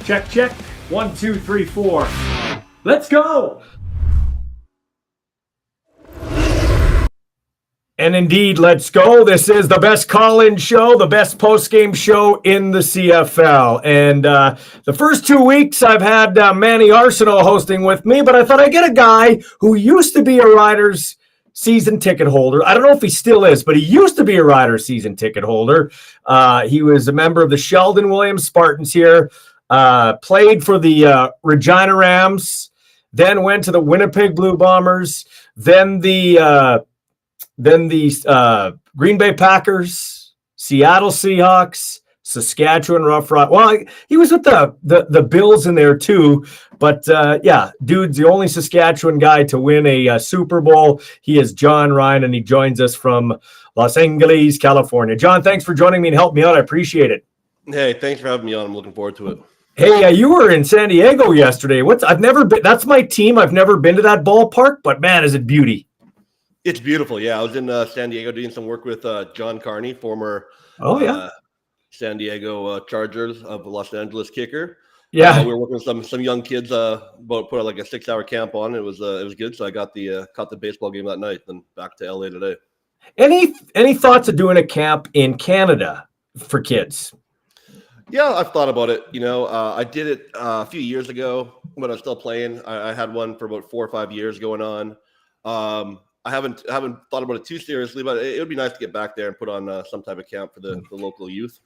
Check, check. 1, 2, 3, 4. Let's go. And indeed, let's go. This is the best call-in show, the best post-game show in the CFL. And the first 2 weeks, I've had Manny Arsenault hosting with me, but I thought I'd get a guy who used to be a Riders season ticket holder. I don't know if he still is, but he used to be a Riders season ticket holder. He was a member of the Sheldon Williams Spartans here, played for the Regina Rams, then went to the Winnipeg Blue Bombers, then the Green Bay Packers, Seattle Seahawks, Saskatchewan Roughriders. Well, he was with the Bills in there too. But yeah, dude's the only Saskatchewan guy to win a Super Bowl. He is Jon Ryan, and he joins us from Los Angeles, California. Jon, thanks for joining me and helping me out. I appreciate it. Hey, thanks for having me on. I'm looking forward to it. Hey, you were in San Diego yesterday. I've never been. That's my team. I've never been to that ballpark, but man, is it beauty. It's beautiful. Yeah, I was in San Diego doing some work with John Carney, former San Diego Chargers of Los Angeles kicker. Yeah, we were working with some young kids. Put like a 6-hour camp on. It was good. So I got caught the baseball game that night. Then back to LA today. Any thoughts of doing a camp in Canada for kids? Yeah, I've thought about it. I did it a few years ago when I was still playing. I had one for about 4 or 5 years going on. I haven't thought about it too seriously, but it would be nice to get back there and put on some type of camp for the local youth.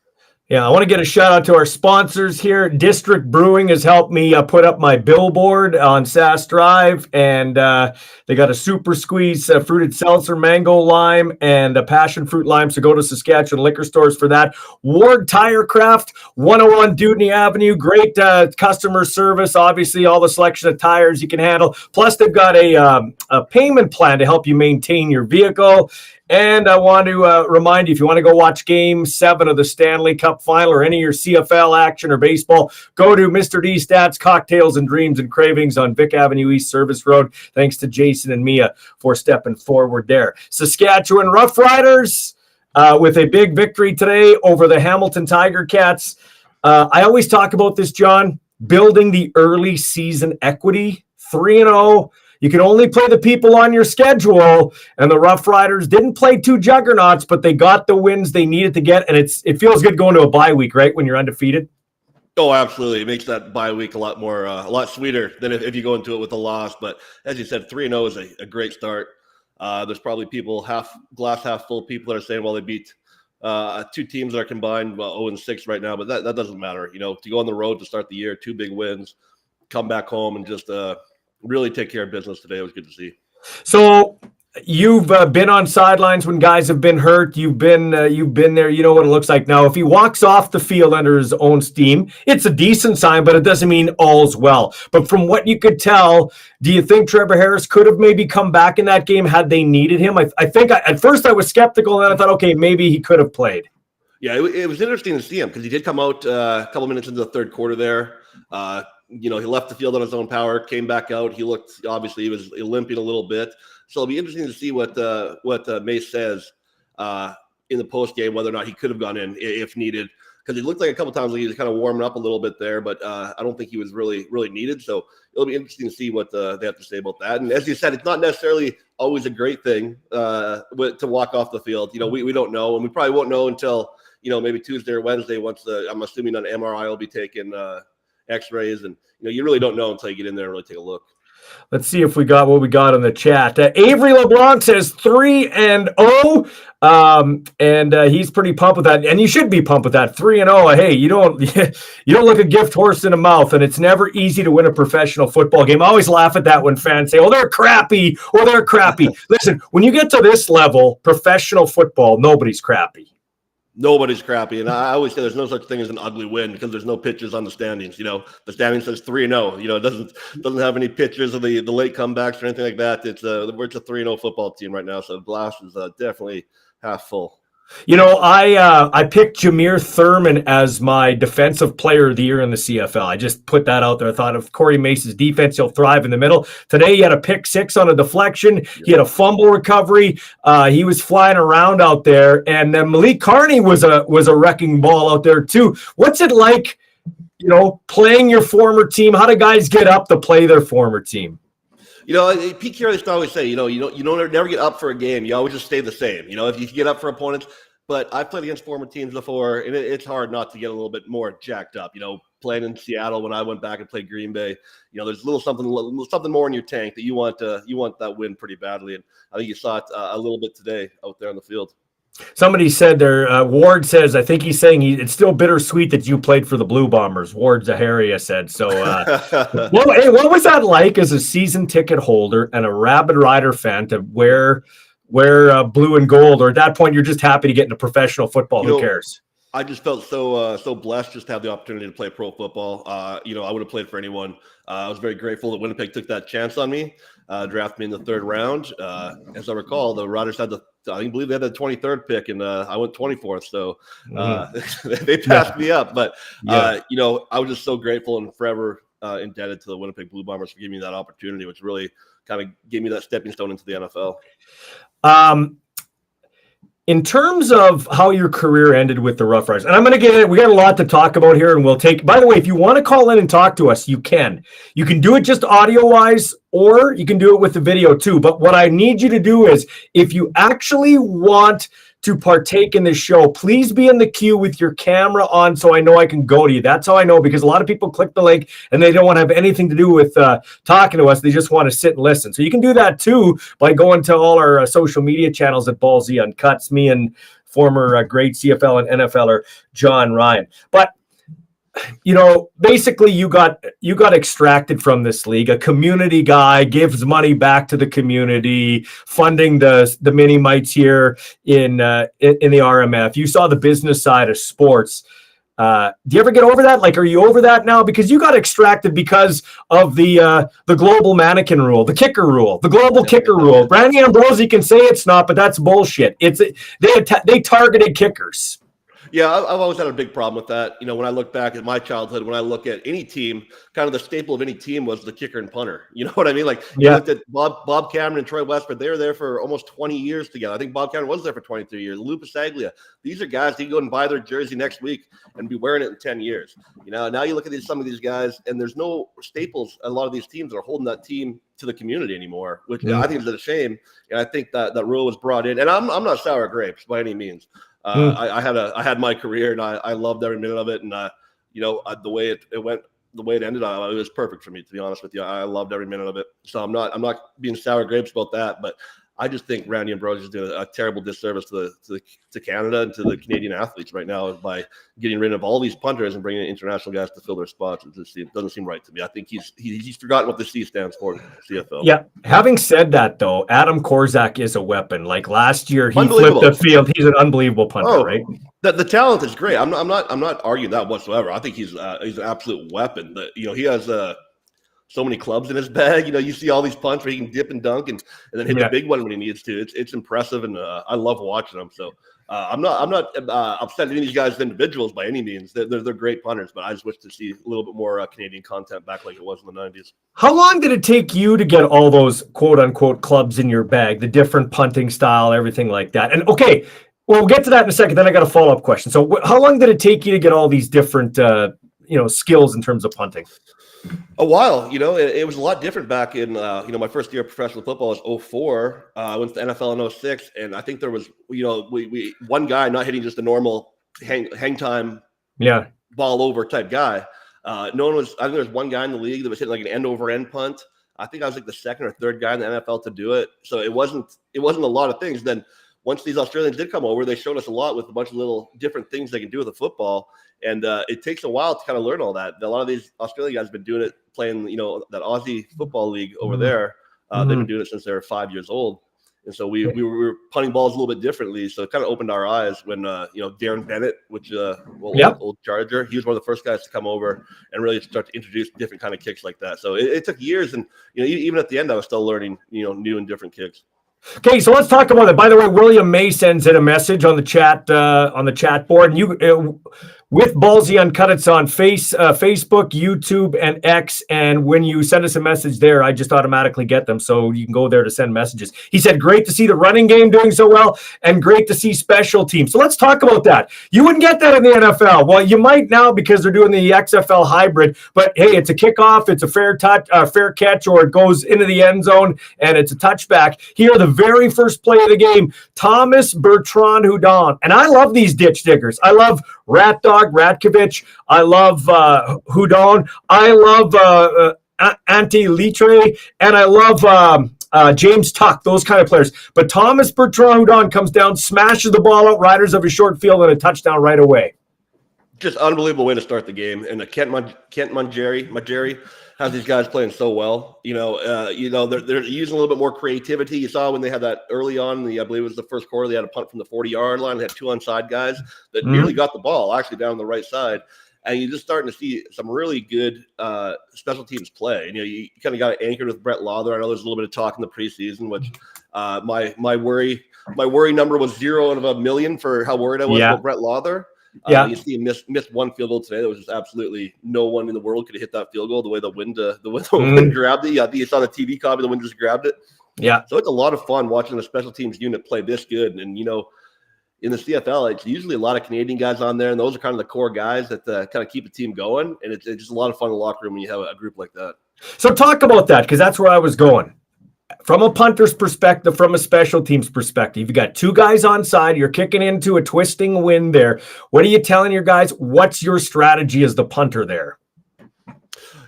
Yeah, I want to get a shout out to our sponsors here. District Brewing has helped me put up my billboard on Sass Drive, and they got a super squeeze fruited seltzer, mango lime, and a passion fruit lime. So go to Saskatchewan liquor stores for that. Ward Tire Craft, 101 Dewdney Avenue. Great customer service. Obviously, all the selection of tires you can handle. Plus, they've got a payment plan to help you maintain your vehicle. And I want to remind you, if you want to go watch Game 7 of the Stanley Cup Final or any of your CFL action or baseball, go to Mr. D Stats, Cocktails and Dreams and Cravings on Vic Avenue East Service Road. Thanks to Jason and Mia for stepping forward there. Saskatchewan Roughriders with a big victory today over the Hamilton Tiger Cats. I always talk about this, Jon, building the early season equity. 3-0. You can only play the people on your schedule, and the Roughriders didn't play two juggernauts, but they got the wins they needed to get, and it feels good going to a bye week, right, when you're undefeated? Oh, absolutely. It makes that bye week a lot sweeter than if you go into it with a loss. But as you said, 3-0 is a great start. There's probably people glass half full people that are saying, well, they beat two teams that are combined 0-6 right now, but that doesn't matter. To go on the road to start the year, 2 big wins, come back home and just really take care of business today. It was good to see. So you've been on sidelines when guys have been hurt. You've been there. You know what it looks like now. If he walks off the field under his own steam, it's a decent sign, but it doesn't mean all's well. But from what you could tell, do you think Trevor Harris could have maybe come back in that game had they needed him? I think at first I was skeptical, and then I thought, okay, maybe he could have played. Yeah, it was interesting to see him because he did come out a couple minutes into the third quarter there. He left the field on his own power, came back out. He was limping a little bit. So it'll be interesting to see what Mace says in the post game, whether or not he could have gone in if needed. Because it looked like a couple times he was kind of warming up a little bit there, but I don't think he was really needed. So it'll be interesting to see what they have to say about that. And as you said, it's not necessarily always a great thing to walk off the field. We don't know, and we probably won't know until maybe Tuesday or Wednesday once I'm assuming an MRI will be taken. X-rays, and you really don't know until you get in there and really take a look. Let's see if we got what we got on the chat. Avery LeBlanc says 3-0, and he's pretty pumped with that. And you should be pumped with that 3-0. Hey, you don't look a gift horse in the mouth, and it's never easy to win a professional football game. I always laugh at that when fans say, "Oh, they're crappy," or "They're crappy." Listen, when you get to this level, professional football, nobody's crappy. Nobody's crappy, and I always say there's no such thing as an ugly win because there's no pictures on the standings. The standing says 3-0. It doesn't have any pictures of the late comebacks or anything like that. It's a 3-0 football team right now, so the glass is definitely half full. I picked Jameer Thurman as my defensive player of the year in the CFL. I just put that out there. I thought of Corey Mace's defense, he'll thrive in the middle. Today, he had a pick 6 on a deflection. He had a fumble recovery. He was flying around out there. And then Malik Carney was a wrecking ball out there too. What's it like playing your former team? How do guys get up to play their former team? Pete Carroll used to always say, you don't never get up for a game. You always just stay the same. If you get up for opponents. But I've played against former teams before, and it's hard not to get a little bit more jacked up. Playing in Seattle when I went back and played Green Bay, there's something more in your tank that you want that win pretty badly. And I think you saw it a little bit today out there on the field. Somebody said there, Ward says, I think he's saying it's still bittersweet that you played for the Blue Bombers. Ward Zaharia said. So, what was that like as a season ticket holder and a Rabid Rider fan to wear blue and gold? Or at that point, you're just happy to get into professional football. Who cares? I just felt so blessed just to have the opportunity to play pro football. I would have played for anyone. I was very grateful that Winnipeg took that chance on me, drafted me in the third round. As I recall, the Riders had I believe they had the 23rd pick, and I went 24th. So they passed me up. But I was just so grateful and forever indebted to the Winnipeg Blue Bombers for giving me that opportunity, which really kind of gave me that stepping stone into the NFL. In terms of how your career ended with the Rough Riders, and I'm going to get it. We got a lot to talk about here, and by the way, if you want to call in and talk to us, you can. You can do it just audio-wise, or you can do it with the video too. But what I need you to do is, if you actually want to partake in this show, please be in the queue with your camera on so I know I can go to you. That's how I know, because a lot of people click the link and they don't want to have anything to do with talking to us. They just want to sit and listen. So you can do that too by going to all our social media channels at Ballsy Uncuts, me and former great CFL and NFLer Jon Ryan. But basically you got extracted from this league. A community guy gives money back to the community, funding the mini mites here in the RMF. You saw the business side of sports. Do you ever get over that? Like, are you over that now? Because you got extracted because of the global mannequin rule, the kicker rule, the global kicker rule. Randy Ambrosie can say it's not, but that's bullshit. They targeted kickers. Yeah, I've always had a big problem with that. When I look back at my childhood, when I look at any team, kind of the staple of any team was the kicker and punter. You know what I mean? Like, you looked at Bob Cameron and Troy Westford. They were there for almost 20 years together. I think Bob Cameron was there for 23 years. Lou Pasaglia. These are guys, you can go and buy their jersey next week and be wearing it in 10 years. Now you look at some of these guys, and there's no staples. A lot of these teams that are holding that team to the community anymore, which I think is a shame. And I think that rule was brought in. And I'm not sour grapes by any means. I had my career, and I loved every minute of it. And the way it went, the way it ended, it was perfect for me, to be honest with you. I loved every minute of it. So I'm not being sour grapes about that, but I just think Randy Ambrosie is doing a terrible disservice to Canada and to the Canadian athletes right now by getting rid of all these punters and bringing in international guys to fill their spots. It doesn't seem right to me. I think he's forgotten what the C stands for in CFL. Yeah. Having said that, though, Adam Korzak is a weapon. Like last year, he flipped the field. He's an unbelievable punter, right? The talent is great. I'm not arguing that whatsoever. I think he's an absolute weapon. He has so many clubs in his bag. You see all these punts where he can dip and dunk and then hit the big one when he needs to. It's impressive, and I love watching them. So I'm not upset at any of these guys as individuals by any means. They're great punters, but I just wish to see a little bit more Canadian content back like it was in the 90s. How long did it take you to get all those quote unquote clubs in your bag, the different punting style, everything like that? And okay, well, we'll get to that in a second. Then I got a follow-up question. So how long did it take you to get all these different skills in terms of punting? A while. It was a lot different back in my first year of professional football was 2004. I went to the NFL in 2006, and I think there was we one guy not hitting just a normal hang time ball over type guy. I think there was one guy in the league that was hitting like an end over end punt. I think I was like the second or third guy in the NFL to do it. So it wasn't a lot of things. Then once these Australians did come over, they showed us a lot with a bunch of little different things they can do with the football. And it takes a while to kind of learn all that. A lot of these Australian guys have been doing it, playing, that Aussie football league over there. They've been doing it since they were 5 years old. And so we were punting balls a little bit differently. So it kind of opened our eyes when, Darren Bennett, old Charger, he was one of the first guys to come over and really start to introduce different kind of kicks like that. So it took years. And, even at the end, I was still learning, new and different kicks. Okay, so let's talk about it. By the way, William May sends in a message on the chat board. And with Ballsy Uncut. It's on Facebook, YouTube, and X. And when you send us a message there, I just automatically get them. So you can go there to send messages. He said, great to see the running game doing so well and great to see special teams. So let's talk about that. You wouldn't get that in the NFL. Well, you might now because they're doing the XFL hybrid. But hey, it's a kickoff. It's a fair catch, or it goes into the end zone and it's a touchback. Here, the very first play of the game, Thomas Bertrand Houdon. And I love these ditch diggers. I love Rat Dog, Ratkovich. I love Houdon. I love Ante Litre. And I love James Tuck, those kind of players. But Thomas Bertrand Houdon comes down, smashes the ball out, riders of a short field, and a touchdown right away. Just unbelievable way to start the game. And Kent Mangieri has these guys playing so well. They're using a little bit more creativity. You saw when they had that early on, I believe it was the first quarter, they had a punt from the 40-yard line. They had two onside guys that nearly got the ball actually down the right side. And you're just starting to see some really good special teams play. And, you kind of got anchored with Brett Lawther. I know there's a little bit of talk in the preseason, which my worry number was 0 out of 1 million for how worried I was about Brett Lawther. You see him missed one field goal today. There was just absolutely no one in the world could have hit that field goal the way the wind grabbed it. You saw the TV copy, the wind just grabbed it. Yeah. So it's a lot of fun watching a special teams unit play this good. And, in the CFL, it's usually a lot of Canadian guys on there, and those are kind of the core guys that kind of keep the team going. And it's just a lot of fun in the locker room when you have a group like that. So talk about that, because that's where I was going. From a punter's perspective, from a special teams perspective, you got two guys on side. You're kicking into a twisting wind there. What are you telling your guys? What's your strategy as the punter there?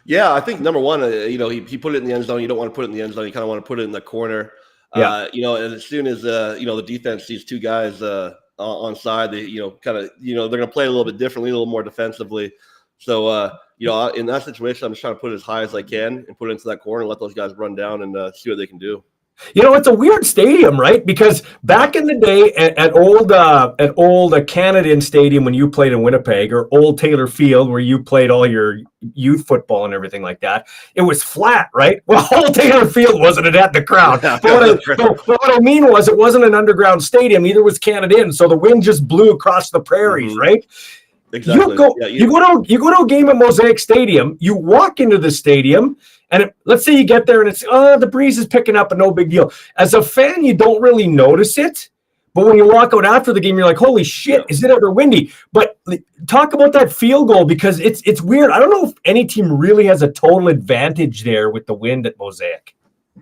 Yeah, I think number one, he put it in the end zone. You don't want to put it in the end zone. You kind of want to put it in the corner. And as soon as the defense sees two guys on side, they're going to play a little bit differently, a little more defensively. So, in that situation, I'm just trying to put it as high as I can and put it into that corner and let those guys run down and see what they can do. It's a weird stadium, right? Because back in the day at old Canadian Stadium when you played in Winnipeg, or Old Taylor Field where you played all your youth football and everything like that, it was flat, right? Well, Old Taylor Field wasn't at the ground. But what I mean was it wasn't an underground stadium, neither was Canadian. So the wind just blew across the prairies, right? Exactly. You go to a game at Mosaic Stadium, you walk into the stadium, and let's say you get there and it's, the breeze is picking up and no big deal. As a fan, you don't really notice it. But when you walk out after the game, you're like, holy shit, is it ever windy? But talk about that field goal, because it's weird. I don't know if any team really has a total advantage there with the wind at Mosaic.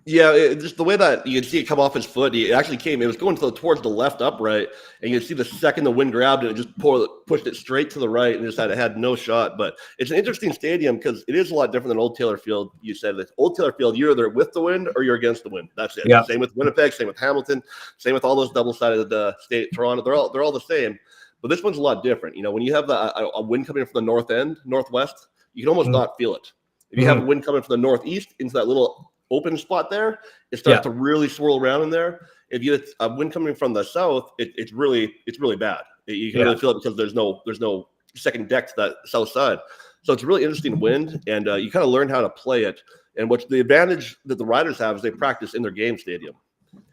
Yeah, just the way that you can see it come off his foot. It was going towards the left upright, and you can see the second the wind grabbed it, it just pushed it straight to the right, and it had no shot. But it's an interesting stadium because it is a lot different than Old Taylor Field. You said that Old Taylor Field, you're either with the wind or you're against the wind. That's it. Yeah. Same with Winnipeg, same with Hamilton, same with all those double-sided state Toronto. They're all the same. But this one's a lot different. When you have a wind coming from the northwest, you can almost not feel it. If you have a wind coming from the northeast into that little open spot there, it starts to really swirl around in there. If you get a wind coming from the south, it's really bad. You can really feel it because there's no second deck to that south side. So it's a really interesting wind, and you kind of learn how to play it. And what's the advantage that the riders have is they practice in their game stadium.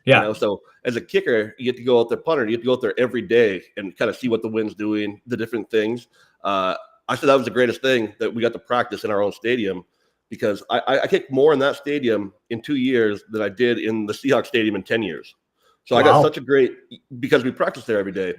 Yeah. So as a kicker, you get to go out there, punter, you get to go out there every day and kind of see what the wind's doing, the different things. I said that was the greatest thing, that we got to practice in our own stadium, because I kicked more in that stadium in 2 years than I did in the Seahawks stadium in 10 years. So I got because we practice there every day.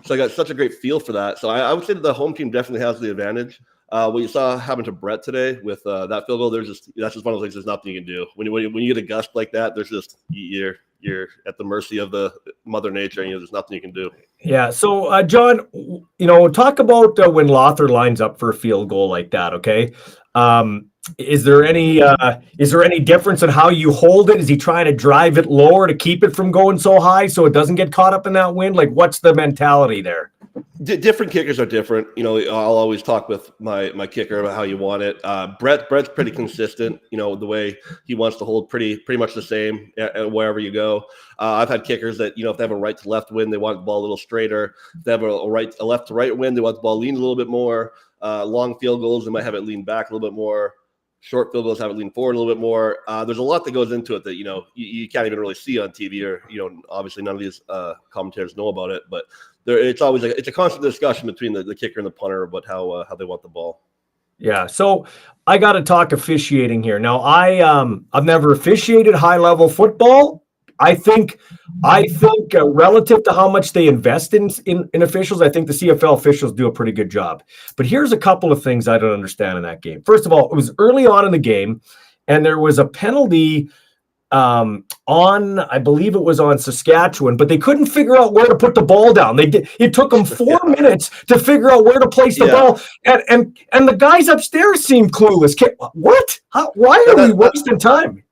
So I got such a great feel for that. So I would say that the home team definitely has the advantage. What you saw happen to Brett today with that field goal, that's just one of those things. There's nothing you can do when you get a gust like that. There's just you're at the mercy of the Mother Nature, and there's nothing you can do. Yeah. So, John, talk about when Lawther lines up for a field goal like that. Okay. Is there any difference in how you hold it? Is he trying to drive it lower to keep it from going so high so it doesn't get caught up in that wind? Like, what's the mentality there? Different kickers are different. I'll always talk with my kicker about how you want it. Brett's pretty consistent. The way he wants to hold pretty much the same wherever you go. I've had kickers that if they have a right to left wind, they want the ball a little straighter. If they have a left to right wind, they want the ball lean a little bit more. Long field goals, they might have it lean back a little bit more. Short field goals have it lean forward a little bit more. There's a lot that goes into it that you can't even really see on TV, or obviously none of these commentators know about it. But it's always it's a constant discussion between the kicker and the punter about how they want the ball. Yeah. So I got to talk officiating here. Now, I've never officiated high level football. I think relative to how much they invest in officials, I think the CFL officials do a pretty good job. But here's a couple of things I don't understand in that game. First of all, it was early on in the game, and there was a penalty I believe it was on Saskatchewan, but they couldn't figure out where to put the ball down. It took them 4 minutes to figure out where to place the ball, and the guys upstairs seemed clueless. What? Why are we wasting time?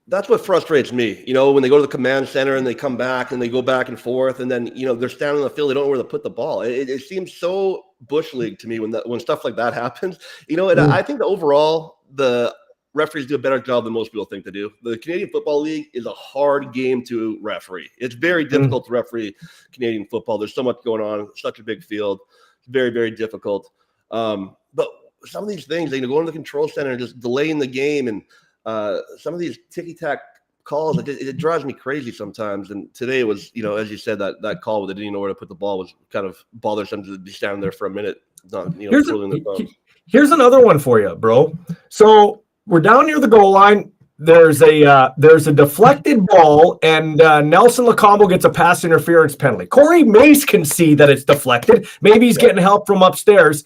That's what frustrates me. When they go to the command center and they come back and they go back and forth, and then they're standing in the field, they don't know where to put the ball. It seems so bush league to me when stuff like that happens. And I think that overall the referees do a better job than most people think they do. The Canadian Football League is a hard game to referee. It's very difficult to referee Canadian football. There's so much going on, such a big field. It's very, very difficult. But some of these things, going to the control center and just delaying the game, and some of these ticky-tack calls, it drives me crazy sometimes. And today was, as you said, that call where they didn't know where to put the ball was kind of bothersome to be standing there for a minute, not twiddling their thumbs. Here's another one for you, bro. So we're down near the goal line. There's a deflected ball, and Nelson Lacombo gets a pass interference penalty. Corey Mace can see that it's deflected. Maybe he's getting help from upstairs.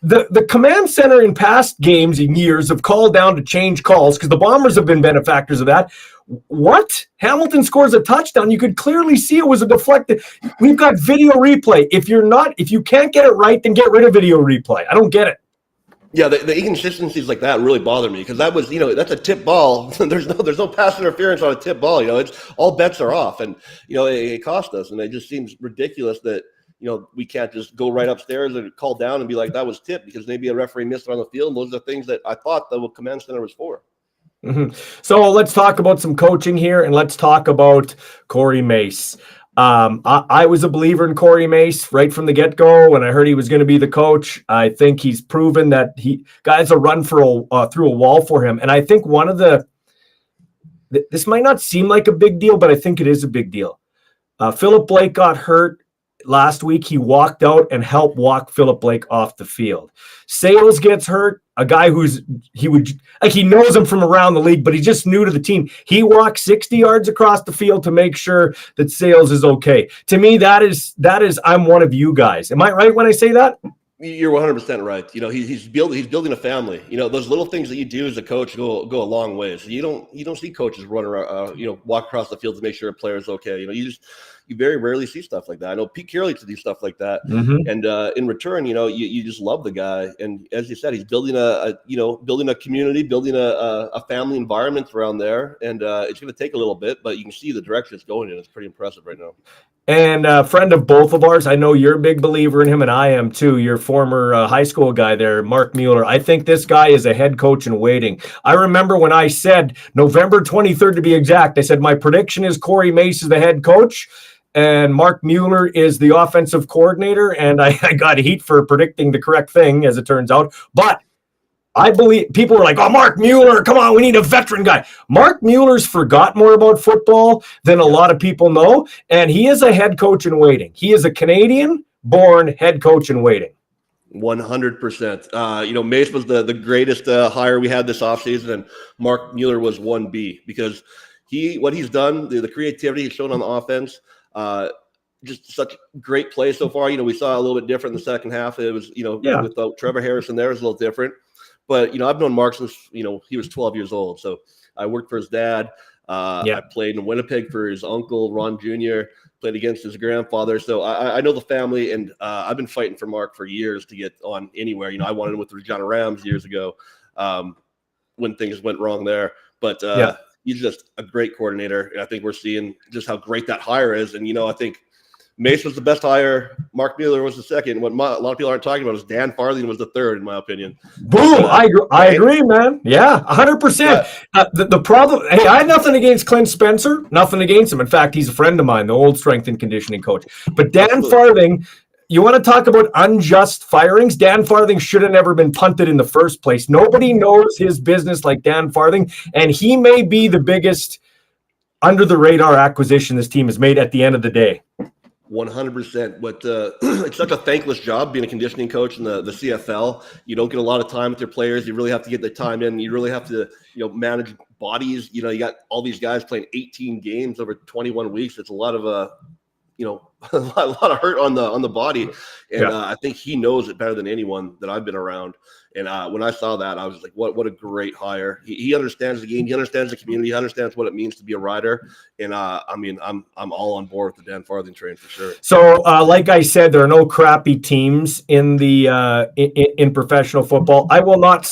The command center in past games and years have called down to change calls because the Bombers have been benefactors of that. What? Hamilton scores a touchdown. You could clearly see it was a deflected. We've got video replay. If you can't get it right, then get rid of video replay. I don't get it. Yeah, the inconsistencies like that really bother me because that was, that's a tip ball. there's no pass interference on a tip ball. It's all bets are off, and it cost us, and it just seems ridiculous that we can't just go right upstairs and call down and be like that was tip because maybe a referee missed it on the field. Those are things that I thought the command center was for. Mm-hmm. So let's talk about some coaching here, and let's talk about Corey Mace. I was a believer in Corey Mace right from the get-go when I heard he was going to be the coach. I think he's proven that guys will run through a wall for him. And I think this might not seem like a big deal, but I think it is a big deal. Philip Blake got hurt last week. He walked out and helped walk Philip Blake off the field. Sales gets hurt. A guy he knows him from around the league, but he's just new to the team. He walked 60 yards across the field to make sure that Sales is okay. To me, that is I'm one of you guys. Am I right when I say that? You're 100% right. He's building a family. Those little things that you do as a coach go a long way. So you don't see coaches run around, walk across the field to make sure a player is okay. You very rarely see stuff like that. I know Pete Carey to do stuff like that, and in return, you just love the guy. And as you said, he's building building a community, building a family environment around there, and it's going to take a little bit, but you can see the direction it's going in. It's pretty impressive right now. And a friend of both of ours, I know you're a big believer in him, and I am too. Your former high school guy there, Mark Mueller. I think this guy is a head coach in waiting. I remember when I said November 23rd to be exact, I said my prediction is Corey Mace is the head coach and Mark Mueller is the offensive coordinator, and I got heat for predicting the correct thing, as it turns out. But I believe people were like, oh, Mark Mueller, come on, we need a veteran guy. Mark Mueller's forgot more about football than a lot of people know, and he is a head coach in waiting. He is a Canadian-born head coach in waiting. 100%. Mace was the greatest hire we had this offseason, and Mark Mueller was 1B because what he's done, the creativity he's shown on the offense, just such great play so far. We saw a little bit different in the second half. It was, without Trevor Harrison there, it was a little different. But, I've known Mark since, he was 12 years old. So I worked for his dad. I played in Winnipeg for his uncle, Ron Jr., played against his grandfather. So I know the family, and I've been fighting for Mark for years to get on anywhere. I wanted him with the Regina Rams years ago when things went wrong there. But he's just a great coordinator. And I think we're seeing just how great that hire is. And, I think Mace was the best hire. Mark Mueller was the second. What a lot of people aren't talking about is Dan Farthing was the third, in my opinion. Boom! I agree, man. Yeah, 100%. The problem, hey, I have nothing against Clint Spencer, nothing against him. In fact, he's a friend of mine, the old strength and conditioning coach. But Dan Farthing, you want to talk about unjust firings? Dan Farthing should have never been punted in the first place. Nobody knows his business like Dan Farthing, and he may be the biggest under-the-radar acquisition this team has made at the end of the day. 100%. But it's such a thankless job being a conditioning coach in the CFL. You don't get a lot of time with your players. You really have to get the time in. You really have to, manage bodies. You got all these guys playing 18 games over 21 weeks. It's a lot of a lot of hurt on the body, and I think he knows it better than anyone that I've been around. And when I saw that, I was like, what a great hire. He understands the game, he understands the community, he understands what it means to be a rider. And I'm all on board with the Dan Farthing train for sure. So like I said, there are no crappy teams in the in professional football. I will not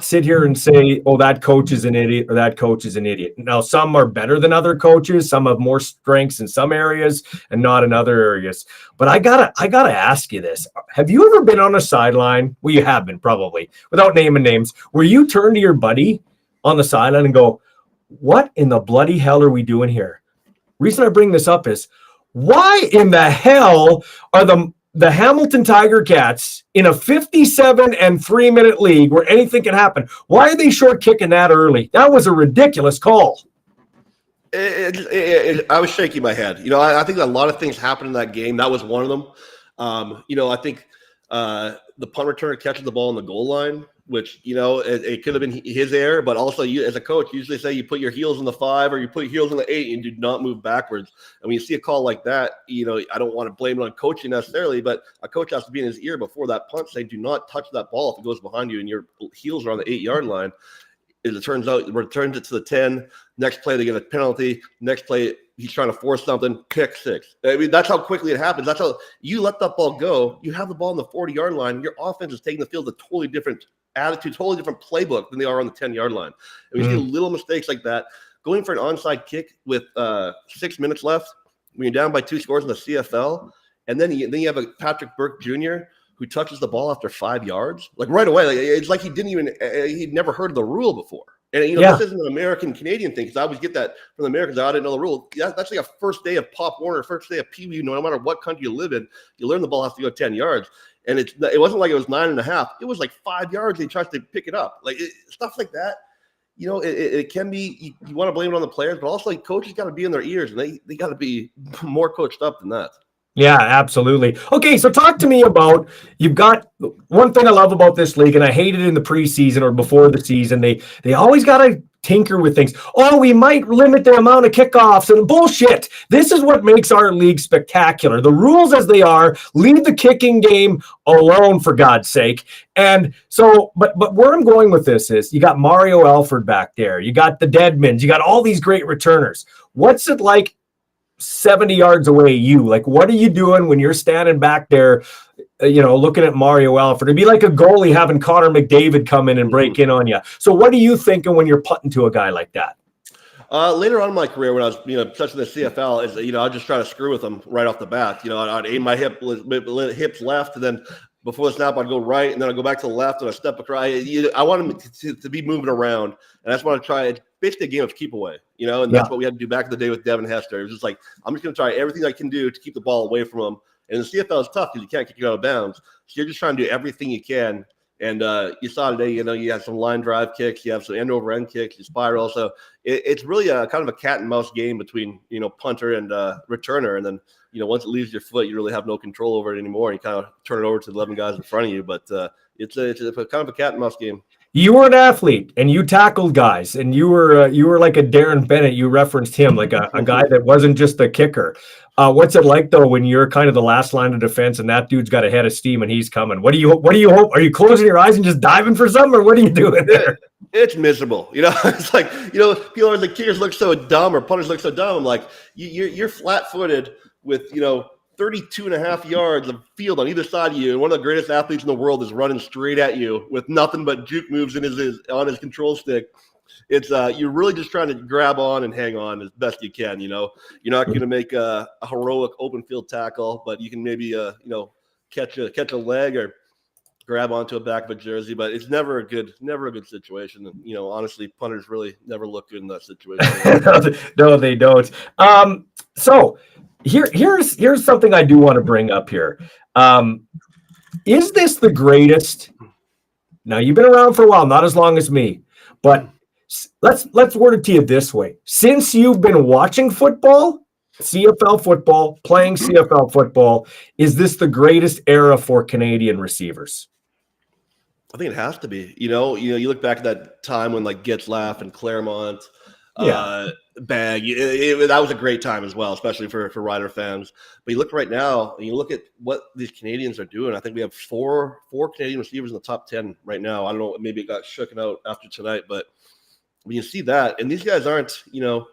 sit here and say, oh, that coach is an idiot or that coach is an idiot. Now, some are better than other coaches. Some have more strengths in some areas and not in other areas. But I gotta ask you this. Have you ever been on a sideline? Well, you have been probably, without naming names, where you turn to your buddy on the sideline and go, what in the bloody hell are we doing here? Reason I bring this up is, why in the hell are the Hamilton Tiger Cats in a 57 and 3 minute league where anything can happen? Why are they short kicking that early? That was a ridiculous call. I was shaking my head. I think a lot of things happened in that game. That was one of them. I think the punt returner catches the ball on the goal line, which, it could have been his error, but also you as a coach usually say you put your heels in the 5 or you put your heels in the 8 and do not move backwards. And when you see a call like that, I don't want to blame it on coaching necessarily, but a coach has to be in his ear before that punt saying, do not touch that ball if it goes behind you and your heels are on the 8-yard line. As it turns out, returns it to the 10. Next play, they get a penalty. Next play, he's trying to force something, pick 6. I mean, that's how quickly it happens. That's how you let that ball go. You have the ball on the 40-yard line. Your offense is taking the field a totally different attitude, totally different playbook than they are on the 10-yard line. And we see little mistakes like that. Going for an onside kick with 6 minutes left, when you're down by 2 scores in the CFL, and then you have a Patrick Burke Jr. who touches the ball after 5 yards, like right away. Like, it's like he'd never heard of the rule before. And, this isn't an American-Canadian thing, because I always get that from the Americans. I didn't know the rule. That's like a first day of Pop Warner, first day of Pee Wee, no matter what country you live in, you learn the ball has to go 10 yards. And it wasn't like it was 9.5. It was like 5 yards. He tries to pick it up. Like stuff like that. It can be, you want to blame it on the players, but also coaches got to be in their ears, and they got to be more coached up than that. Yeah, absolutely. Okay, so talk to me about, you've got one thing I love about this league, and I hate it in the preseason or before the season. They always got to tinker with things. Oh, we might limit the amount of kickoffs and bullshit. This is what makes our league spectacular. The rules as they are, leave the kicking game alone, for God's sake. And so, but where I'm going with this is, you got Mario Alford back there. You got the Deadmans. You got all these great returners. What's it like 70 yards away? What are you doing when you're standing back there, looking at Mario Alford? It'd be like a goalie having Connor McDavid come in and break in on you. So what are you thinking when you're putting to a guy like that? Later on in my career, when I was, touching the CFL, is, I'd just try to screw with them right off the bat. I'd aim my hips left, and then before the snap, I'd go right, and then I'd go back to the left, and I'd step across. I want him to be moving around, and that's what I try. It's basically a game of keep away, and that's what we had to do back in the day with Devin Hester. It was just like, I'm just going to try everything I can do to keep the ball away from him. And the CFL is tough because you can't kick it out of bounds. So you're just trying to do everything you can. And you saw today, you have some line drive kicks, you have some end over end kicks, you spiral. So it's really a kind of a cat and mouse game between, punter and returner. And then, once it leaves your foot, you really have no control over it anymore. You kind of turn it over to the 11 guys in front of you. But it's a kind of a cat and mouse game. You were an athlete and you tackled guys, and you were like a Darren Bennett. You referenced him, like a guy that wasn't just a kicker. What's it like though when you're kind of the last line of defense and that dude's got a head of steam and he's coming? What do you hope? Are you closing your eyes and just diving for something, or what are you doing there? It's miserable. It's like, people are like, kickers look so dumb or punters look so dumb. I'm like, you're flat-footed with 32.5 yards of field on either side of you, and one of the greatest athletes in the world is running straight at you with nothing but juke moves on his control stick. It's you're really just trying to grab on and hang on as best you can. You're not going to make a heroic open field tackle, but you can maybe catch a leg or grab onto the back of a jersey. But it's never a good situation. And honestly, punters really never look good in that situation. No, they don't. So here's something I do want to bring up here. Is this the greatest? Now, you've been around for a while, not as long as me, but let's word it to you this way. Since you've been watching football, CFL football, playing CFL football, is this the greatest era for Canadian receivers? I think it has to be. You look back at that time when like Getzlaff and Claremont, Bag. That was a great time as well, especially for Rider fans. But you look right now, and you look at what these Canadians are doing. I think we have four Canadian receivers in the top 10 right now. I don't know, maybe it got shooken out after tonight, but when you see that, and these guys aren't, nickel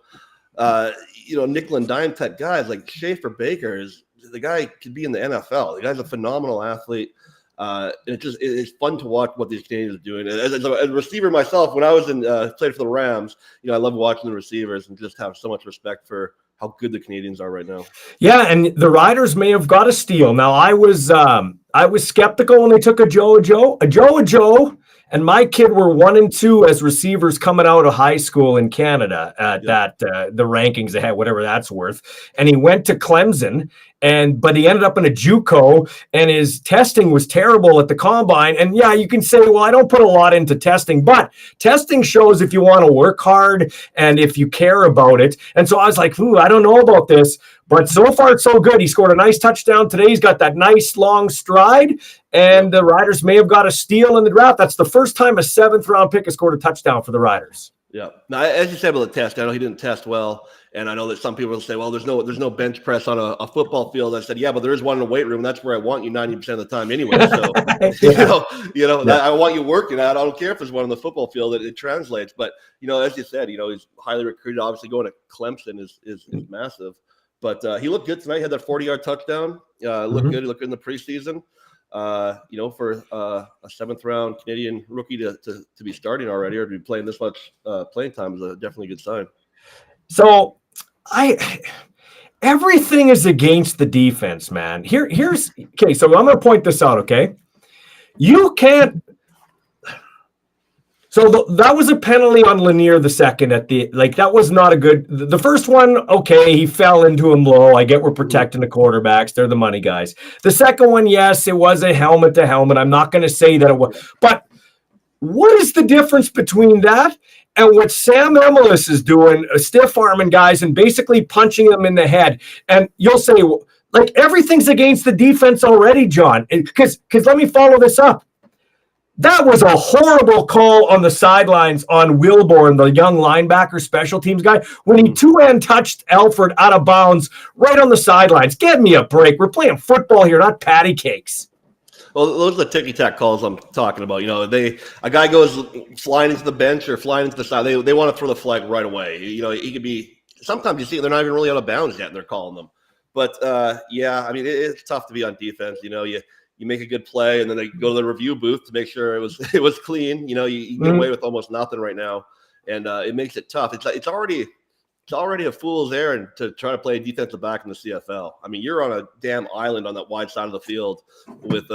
and dime type guys like Schaefer Baker is the guy could be in the NFL. The guy's a phenomenal athlete. And it's fun to watch what these Canadians are doing. As a receiver myself, when I was played for the Rams, I love watching the receivers and just have so much respect for how good the Canadians are right now. Yeah, and the Riders may have got a steal. Now I was skeptical when they took a Joe, and my kid were 1 and 2 as receivers coming out of high school in Canada at the rankings they had, whatever that's worth. And he went to Clemson, but he ended up in a JUCO, and his testing was terrible at the combine. And yeah, you can say, well, I don't put a lot into testing, but testing shows if you want to work hard and if you care about it. And so I was like, I don't know about this. But so far, so good. He scored a nice touchdown today. He's got that nice long stride, and the Riders may have got a steal in the draft. That's the first time a 7th-round pick has scored a touchdown for the Riders. Yeah. Now, as you said about the test, I know he didn't test well, and I know that some people will say, well, there's no bench press on a football field. I said, yeah, but there is one in the weight room. That's where I want you 90% of the time anyway. So, I want you working out. I don't care if there's one on the football field. It translates. But, as you said, he's highly recruited. Obviously, going to Clemson is massive. But he looked good tonight. He had that 40-yard touchdown. Looked good. He looked good in the preseason. For a 7th-round Canadian rookie to be starting already or to be playing this much playing time is definitely a good sign. So everything is against the defense, man. Here's okay. So I'm going to point this out. Okay, you can't. So that was a penalty on Lanier the second that was not a good. The first one, okay, he fell into him low. I get we're protecting the quarterbacks. They're the money guys. The second one, yes, it was a helmet to helmet. I'm not going to say that it was. But what is the difference between that and what Sam Emelis is doing, stiff arming guys and basically punching them in the head? And you'll say, like, everything's against the defense already, John. Because let me follow this up. That was a horrible call on the sidelines on Wilborn, the young linebacker special teams guy, when he two-hand touched Alford out of bounds right on the sidelines. Give me a break. We're playing football here, not patty cakes. Well, those are the ticky-tack calls I'm talking about. A guy goes flying into the bench or flying into the side. They want to throw the flag right away. He could be – sometimes you see they're not even really out of bounds yet and they're calling them. But, it's tough to be on defense. You make a good play, and then they go to the review booth to make sure it was clean. You get away with almost nothing right now, and it makes it tough. It's already a fool's errand to try to play a defensive back in the CFL. I mean, you're on a damn island on that wide side of the field with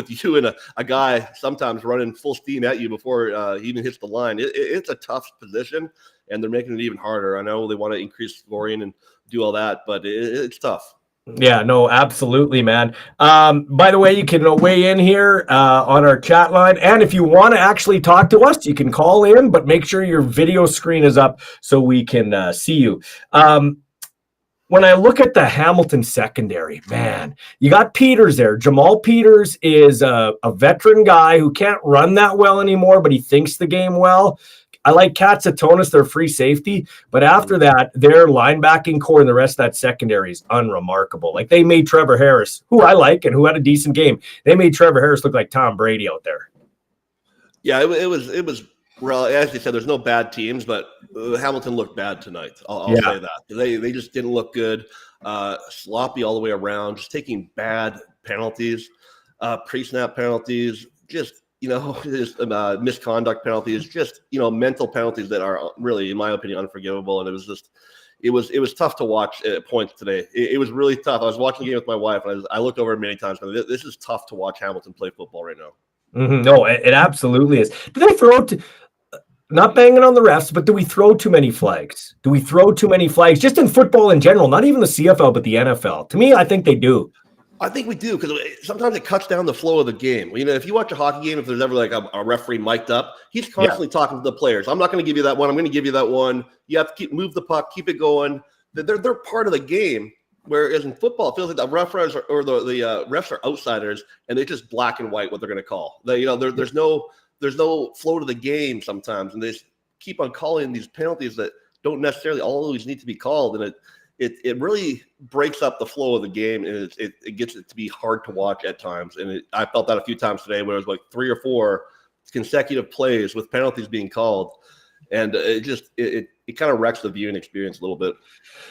you and a guy sometimes running full steam at you before he even hits the line. It's a tough position, and they're making it even harder. I know they want to increase scoring and do all that, but it's tough. Yeah, no, absolutely, man. By the way, you can weigh in here on our chat line. And if you want to actually talk to us, you can call in, but make sure your video screen is up so we can see you. When I look at the Hamilton secondary, man, you got Peters there. Jamal Peters is a veteran guy who can't run that well anymore, but he thinks the game well. I like Katsatonis, their free safety, but after that, their linebacking core and the rest of that secondary is unremarkable. Like, they made Trevor Harris, who I like and who had a decent game, they made Trevor Harris look like Tom Brady out there. Yeah, it was. Well, as you said, there's no bad teams, but Hamilton looked bad tonight. I'll say that they just didn't look good. Sloppy all the way around, just taking bad penalties, pre-snap penalties, just misconduct penalties, just mental penalties that are really, in my opinion, unforgivable. And it was tough to watch at points today. It was really tough. I was watching the game with my wife, and I looked over it many times. This is tough to watch Hamilton play football right now. Mm-hmm. No, it absolutely is. Do they throw not banging on the refs, but do we throw too many flags? Do we throw too many flags just in football in general? Not even the CFL, but the NFL. To me, I think they do. I think we do, because sometimes it cuts down the flow of the game. If you watch a hockey game, if there's ever like a referee mic'd up, he's constantly talking to the players. I'm not going to give you that one. I'm going to give you that one. You have to move the puck, keep it going. they're part of the game. Whereas in football, it feels like the referees or the refs are outsiders, and they just black and white what they're going to call. There's no flow to the game sometimes, and they just keep on calling these penalties that don't necessarily always need to be called, and it really breaks up the flow of the game, and it gets it to be hard to watch at times. And I felt that a few times today, where it was like 3 or 4 consecutive plays with penalties being called, and it kind of wrecks the viewing experience a little bit.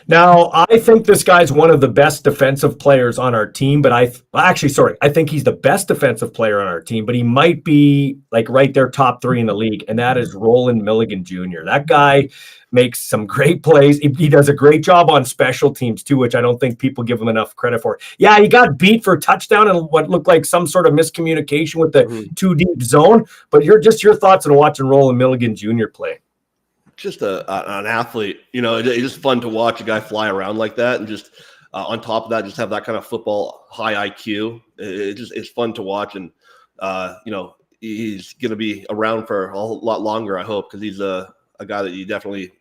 Now, I think this guy's one of the best defensive players on our team, but I think he's the best defensive player on our team, but he might be like right there top 3 in the league, and that is Roland Milligan Jr. That guy makes some great plays. He does a great job on special teams too, which I don't think people give him enough credit for. Yeah, he got beat for a touchdown and what looked like some sort of miscommunication with the too deep zone, but your thoughts on watching Roland Milligan Jr. play. Just an athlete, it's just fun to watch a guy fly around like that, and just on top of that, just have that kind of football high IQ. It's fun to watch, and he's going to be around for a whole lot longer, I hope, because he's a guy that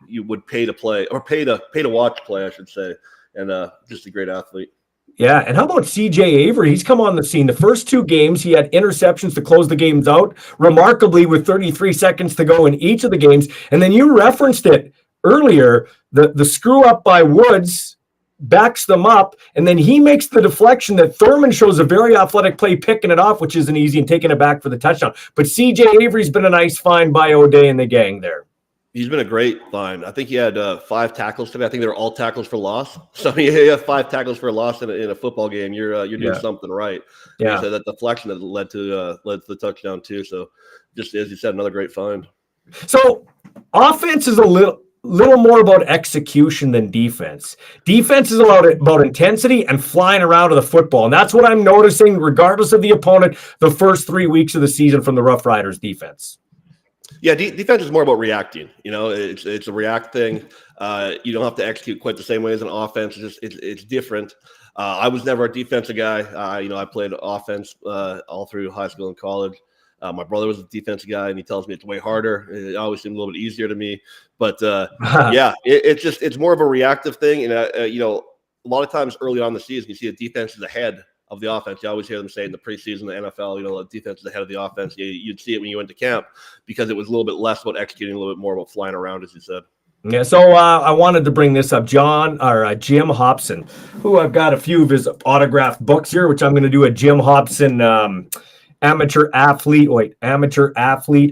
you would pay to play, or pay to watch play, I should say, and just a great athlete. Yeah, and how about CJ Avery? He's come on the scene. The first 2 games, he had interceptions to close the games out, remarkably with 33 seconds to go in each of the games. And then you referenced it earlier, the screw up by Woods backs them up, and then he makes the deflection that Thurman shows a very athletic play picking it off, which isn't easy, and taking it back for the touchdown. But CJ Avery's been a nice find by O'Day and the gang there. He's been a great find. I think he had 5 tackles today. I think they were all tackles for loss. So you have 5 tackles for a loss in a football game. You're doing something right. Yeah. So that deflection that led to the touchdown too. So just as you said, another great find. So offense is a little more about execution than defense. Defense is about intensity and flying around to the football, and that's what I'm noticing, regardless of the opponent, the first 3 weeks of the season from the Rough Riders defense. Yeah, defense is more about reacting. It's a react thing. You don't have to execute quite the same way as an offense. It's different. I was never a defensive guy. I played offense all through high school and college. My brother was a defensive guy, and he tells me it's way harder. It always seemed a little bit easier to me. But yeah, it's more of a reactive thing. And a lot of times early on in the season, you see the defense is ahead of the offense. You always hear them say in the preseason, the NFL, the defense is ahead of the offense. You'd see it when you went to camp, because it was a little bit less about executing, a little bit more about flying around, as you said. Yeah, so I wanted to bring this up. Jim Hobson, who I've got a few of his autographed books here, which I'm going to do a Jim Hobson Amateur Athlete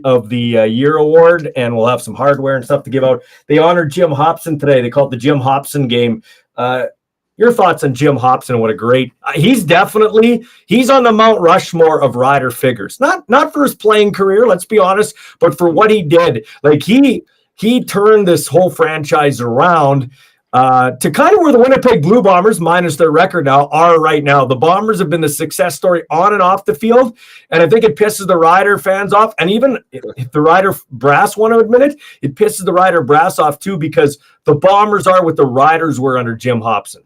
of the Year award, and we'll have some hardware and stuff to give out. They honored Jim Hobson today. They call it the Jim Hobson game. Your thoughts on Jim Hobson? What a great he's on the Mount Rushmore of Rider figures. Not for his playing career, let's be honest, but for what he did. Like he turned this whole franchise around to kind of where the Winnipeg Blue Bombers, minus their record now, are right now. The Bombers have been the success story on and off the field, and I think it pisses the Rider fans off. And even if the Rider brass want to admit it pisses the Rider brass off too, because the Bombers are what the Riders were under Jim Hobson.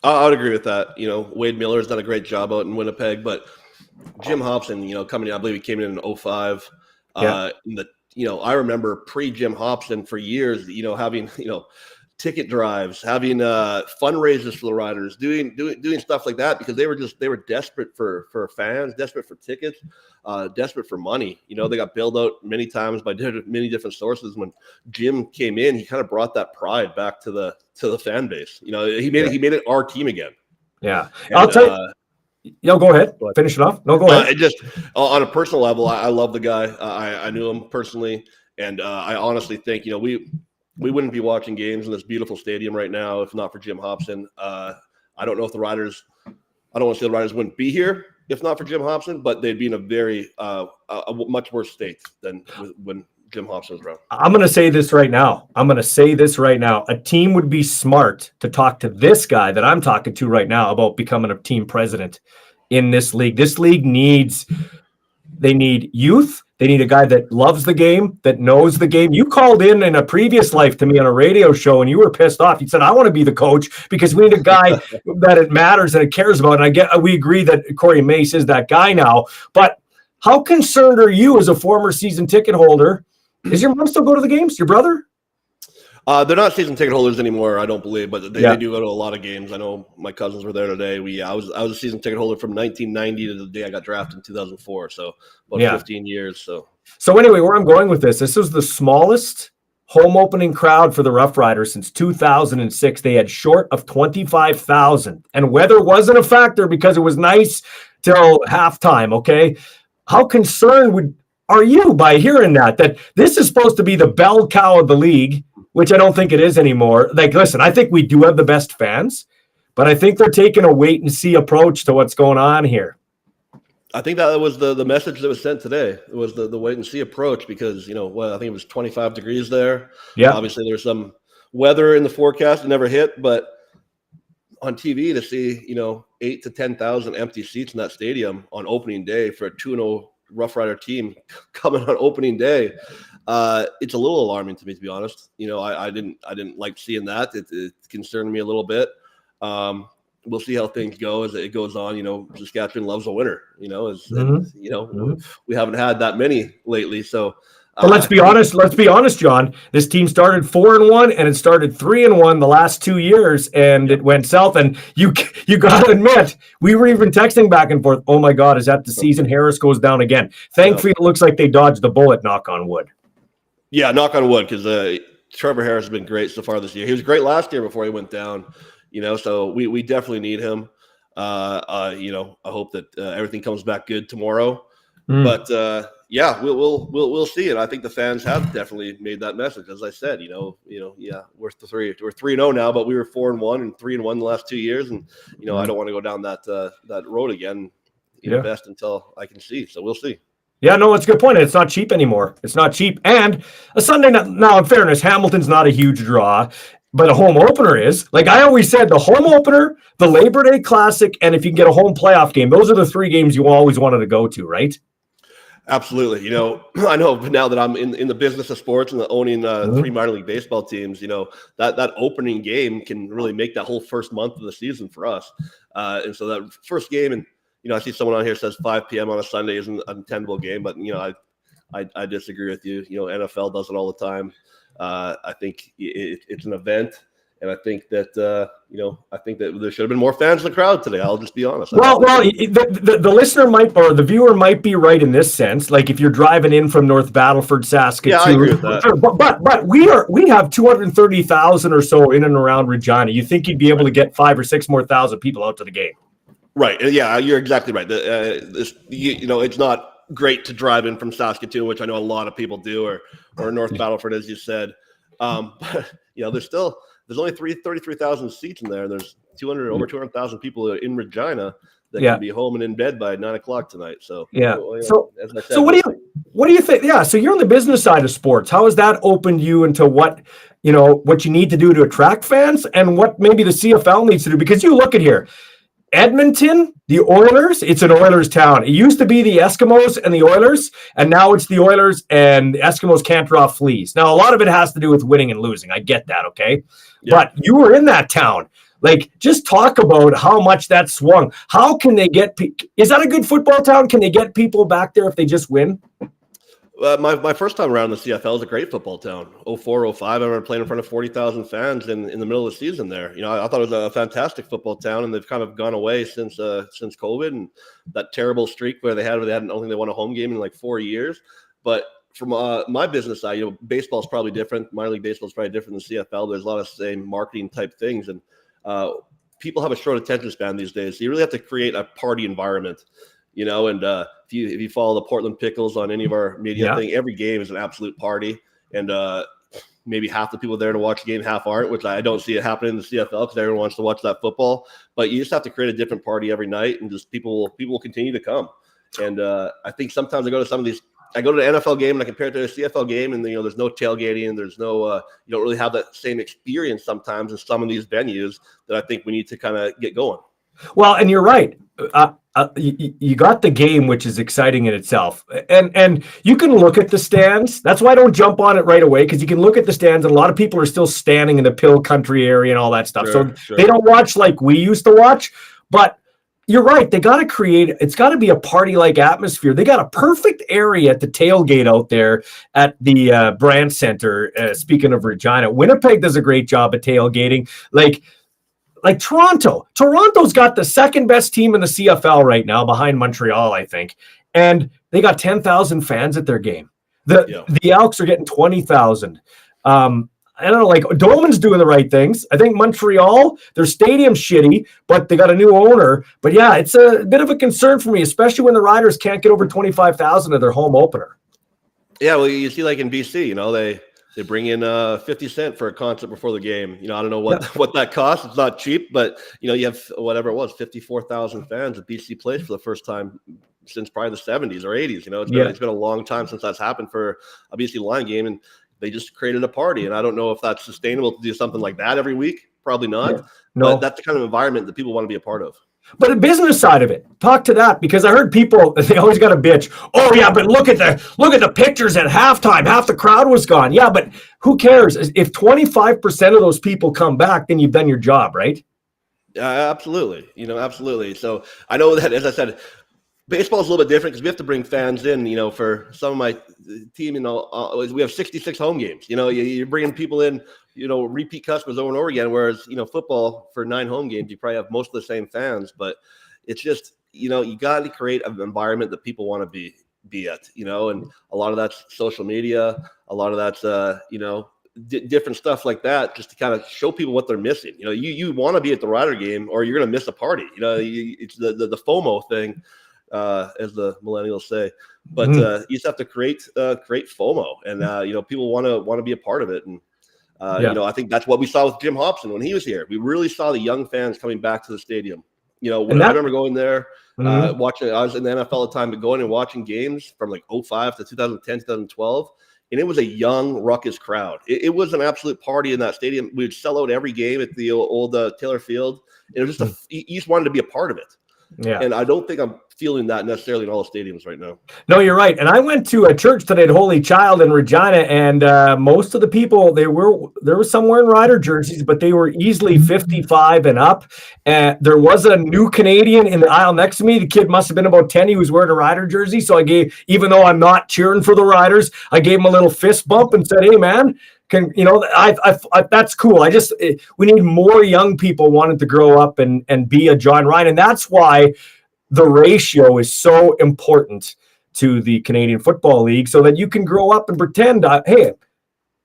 I would agree with that. Wade Miller has done a great job out in Winnipeg, but Jim Hobson, coming in, I believe he came in 2005. Yeah. I remember pre-Jim Hobson for years, having, ticket drives, having fundraisers for the Riders, doing stuff like that, because they were desperate for fans, desperate for tickets, desperate for money. They got bailed out many times by many different sources. When Jim came in, he kind of brought that pride back to the fan base. He made it our team again. Yeah, and I'll tell you. Go ahead. Finish it off. No, go ahead. Just on a personal level, I love the guy. I knew him personally, and I honestly think we wouldn't be watching games in this beautiful stadium right now if not for Jim Hobson. I don't know if the Riders – I don't want to say the Riders wouldn't be here if not for Jim Hobson, but they'd be in a very a much worse state than when Jim Hobson was around. I'm going to say this right now. A team would be smart to talk to this guy that I'm talking to right now about becoming a team president in this league. This league they need youth. They need a guy that loves the game, that knows the game. You called in a previous life to me on a radio show, and you were pissed off. You said, I want to be the coach because we need a guy that it matters and it cares about. And we agree that Corey Mace is that guy now. But how concerned are you as a former season ticket holder? Is your mom still go to the games? Your brother? They're not season ticket holders anymore, I don't believe, but they do go to a lot of games. I know my cousins were there today. I was a season ticket holder from 1990 to the day I got drafted in 2004, so about 15 years. So anyway, where I'm going with this was the smallest home opening crowd for the Rough Riders since 2006. They had short of 25,000, and weather wasn't a factor because it was nice till halftime. Okay, how concerned are you by hearing that this is supposed to be the bell cow of the league, which I don't think it is anymore? Like, listen, I think we do have the best fans, but I think they're taking a wait and see approach to what's going on here. I think that was the message that was sent today. It was the wait and see approach because, I think it was 25 degrees there. Yeah. Obviously, there's some weather in the forecast. It never hit, but on TV to see, 8 to 10,000 empty seats in that stadium on opening day for a 2-0 Rough Rider team coming on opening day, it's a little alarming to me, to be honest. I didn't like seeing that. It concerned me a little bit. We'll see how things go as it goes on. Saskatchewan loves a winner. We haven't had that many lately. So, but let's be honest. Let's be honest, John. This team started 4-1, and it started 3-1 the last 2 years, and it went south. And you got to admit, we were even texting back and forth. Oh my God, is that the season? Harris goes down again. Thankfully, it looks like they dodged the bullet. Knock on wood. Yeah, knock on wood, because Trevor Harris has been great so far this year. He was great last year before he went down. So we definitely need him. I hope that everything comes back good tomorrow. But we'll see. And I think the fans have definitely made that message. As I said, we're 3-0 now, but we were 4-1 and 3-1 the last 2 years, and I don't want to go down that road again. Best until I can see. So we'll see. Yeah, no, it's a good point. It's not cheap anymore. It's not cheap. And a Sunday night, now in fairness, Hamilton's not a huge draw. But a home opener is. Like I always said, the home opener, the Labor Day Classic, and if you can get a home playoff game, those are the three games you always wanted to go to, right? Absolutely. I know now that I'm in the business of sports and owning 3 minor league baseball teams, that opening game can really make that whole first month of the season for us. And so that first game, and, I see someone on here says 5 p.m. on a Sunday isn't an untenable game, but, I disagree with you. NFL does it all the time. I think it's an event, and I think that there should have been more fans in the crowd today. I'll just be honest. Well, the listener might, or the viewer might be right in this sense. Like if you're driving in from North Battleford, Saskatoon, I agree with that. But we have 230,000 or so in and around Regina. You think you'd be able to get 5 or 6 more thousand people out to the game? Right. Yeah, you're exactly right. It's not great to drive in from Saskatoon, which I know a lot of people do, or North Battleford, as you said. But there's only 33,000 seats in there. There's over 200,000 people in Regina that can be home and in bed by 9:00 tonight. So So what do you think? Yeah. So you're on the business side of sports. How has that opened you into what you need to do to attract fans, and what maybe the CFL needs to do? Because you look at here. Edmonton, the Oilers, it's an Oilers town. It used to be the Eskimos and the Oilers, and now it's the Oilers, and the Eskimos can't draw fleas. Now, a lot of it has to do with winning and losing. I get that, okay? Yeah. But you were in that town. Like, just talk about how much that swung. How can they get – is that a good football town? Can they get people back there if they just win? My first time around the CFL is a great football town. 04, 05, I remember playing in front of 40,000 fans in the middle of the season there. I thought it was a fantastic football town, and they've kind of gone away since COVID and that terrible streak where I don't think they won a home game in like 4 years. But from my business side, baseball is probably different. Minor league baseball is probably different than CFL. There's a lot of same marketing type things, and people have a short attention span these days. So you really have to create a party environment. And if you follow the Portland Pickles on any of our media thing, every game is an absolute party, and maybe half the people there to watch the game, half aren't, which I don't see it happening in the CFL because everyone wants to watch that football. But you just have to create a different party every night, and just people will continue to come. And I think sometimes I go to the NFL game and I compare it to a CFL game, and there's no tailgating, and there's no you don't really have that same experience sometimes in some of these venues that I think we need to kind of get going. Well, and you're right. You got the game, which is exciting in itself. And you can look at the stands. That's why I don't jump on it right away, because you can look at the stands, and a lot of people are still standing in the Pill Country area and all that stuff. Sure. They don't watch like we used to watch. But You're right. They got to create, it's got to be a party-like atmosphere. They got a perfect area at the tailgate out there at the Brand Center. Speaking of Regina, Winnipeg does a great job at tailgating. Like Toronto. Toronto's got the second best team in the CFL right now behind Montreal, I think. And they got 10,000 fans at their game. The Elks are getting 20,000. I don't know, like Dolman's doing the right things. I think Montreal, their stadium's shitty, but they got a new owner. But yeah, it's a bit of a concern for me, especially when the Riders can't get over 25,000 at their home opener. Yeah, well, you see, like in BC, they bring in 50 cents for a concert before the game. I don't know what that costs. It's not cheap, but you have whatever it was, 54,000 fans at BC Place for the first time since probably the 70s or 80s. It's been a long time since that's happened for a BC Lion game, and they just created a party. And I don't know if that's sustainable to do something like that every week. Probably not. Yeah. No. But that's the kind of environment that people want to be a part of. But the business side of it, talk to that, because I heard people, they always got to bitch. Oh yeah, but look at the pictures at halftime. Half the crowd was gone. Yeah, but who cares? If 25% of those people come back, then you've done your job, right? Yeah, absolutely. Absolutely. So I know that, as I said, baseball is a little bit different because we have to bring fans in, for some of my team, we have 66 home games. You're bringing people in, repeat customers over and over again, whereas, football for 9 home games, you probably have most of the same fans. But it's just, you got to create an environment that people want to be at, and a lot of that's social media. A lot of that's, different stuff like that, just to kind of show people what they're missing. You want to be at the Rider game or you're going to miss a party. It's the FOMO thing. As the millennials say, but you just have to create FOMO, and people want to be a part of it, and I think that's what we saw with Jim Hobson when he was here. We really saw the young fans coming back to the stadium. When I remember going there, watching. I was in the NFL at the time, but going and watching games from like 2005 to 2010, 2012, and it was a young, ruckus crowd. It was an absolute party in that stadium. We would sell out every game at the old Taylor Field, and it was just you just wanted to be a part of it. Yeah, and I don't think I'm feeling that necessarily in all the stadiums right now. No, you're right. And I went to a church today at Holy Child in Regina, and most of the people, there were some wearing Rider jerseys, but they were easily 55 and up. And there was a new Canadian in the aisle next to me. The kid must have been about 10. He was wearing a Rider jersey. So I gave, even though I'm not cheering for the Riders, I gave him a little fist bump and said, "Hey, man, that's cool. We need more young people wanting to grow up and be a Jon Ryan." And that's why the ratio is so important to the Canadian Football League, so that you can grow up and pretend, hey,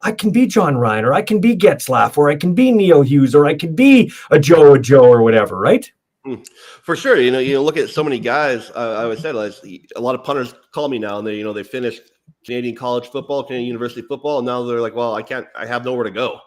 I can be Jon Ryan, or I can be Getzlaff, or I can be Neil Hughes, or I can be a Joe or whatever, right? For sure. You look at so many guys. I always said, like, a lot of punters call me now, and they finished Canadian college football, Canadian university football, and now they're like, well, I have nowhere to go.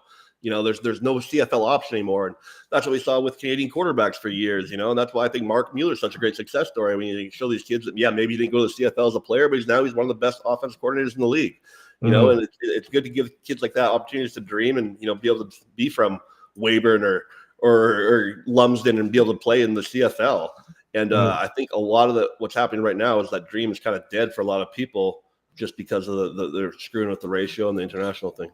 There's no CFL option anymore. And that's what we saw with Canadian quarterbacks for years, and that's why I think Mark Mueller is such a great success story. I mean, you show these kids that, maybe he didn't go to the CFL as a player, but he's one of the best offensive coordinators in the league, and it's good to give kids like that opportunities to dream and, be able to be from Weyburn or Lumsden and be able to play in the CFL. And I think a lot of what's happening right now is that dream is kind of dead for a lot of people just because of they're screwing with the ratio and the international thing.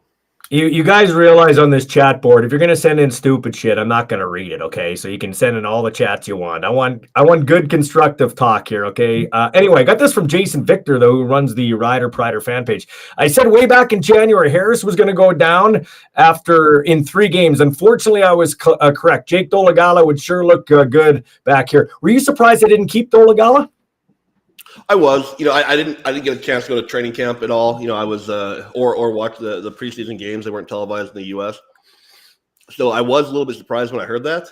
You guys realize on this chat board, if you're going to send in stupid shit, I'm not going to read it, okay? So you can send in all the chats you want. I want good constructive talk here, okay? Anyway, I got this from Jason Victor, though, who runs the Rider Prider fan page. I said way back in January, Harris was going to go down in 3 games. Unfortunately, I was correct. Jake Dolegala would sure look good back here. Were you surprised I didn't keep Dolegala? I was, I didn't get a chance to go to training camp at all. I was, or watch the preseason games. They weren't televised in the U.S. So I was a little bit surprised when I heard that,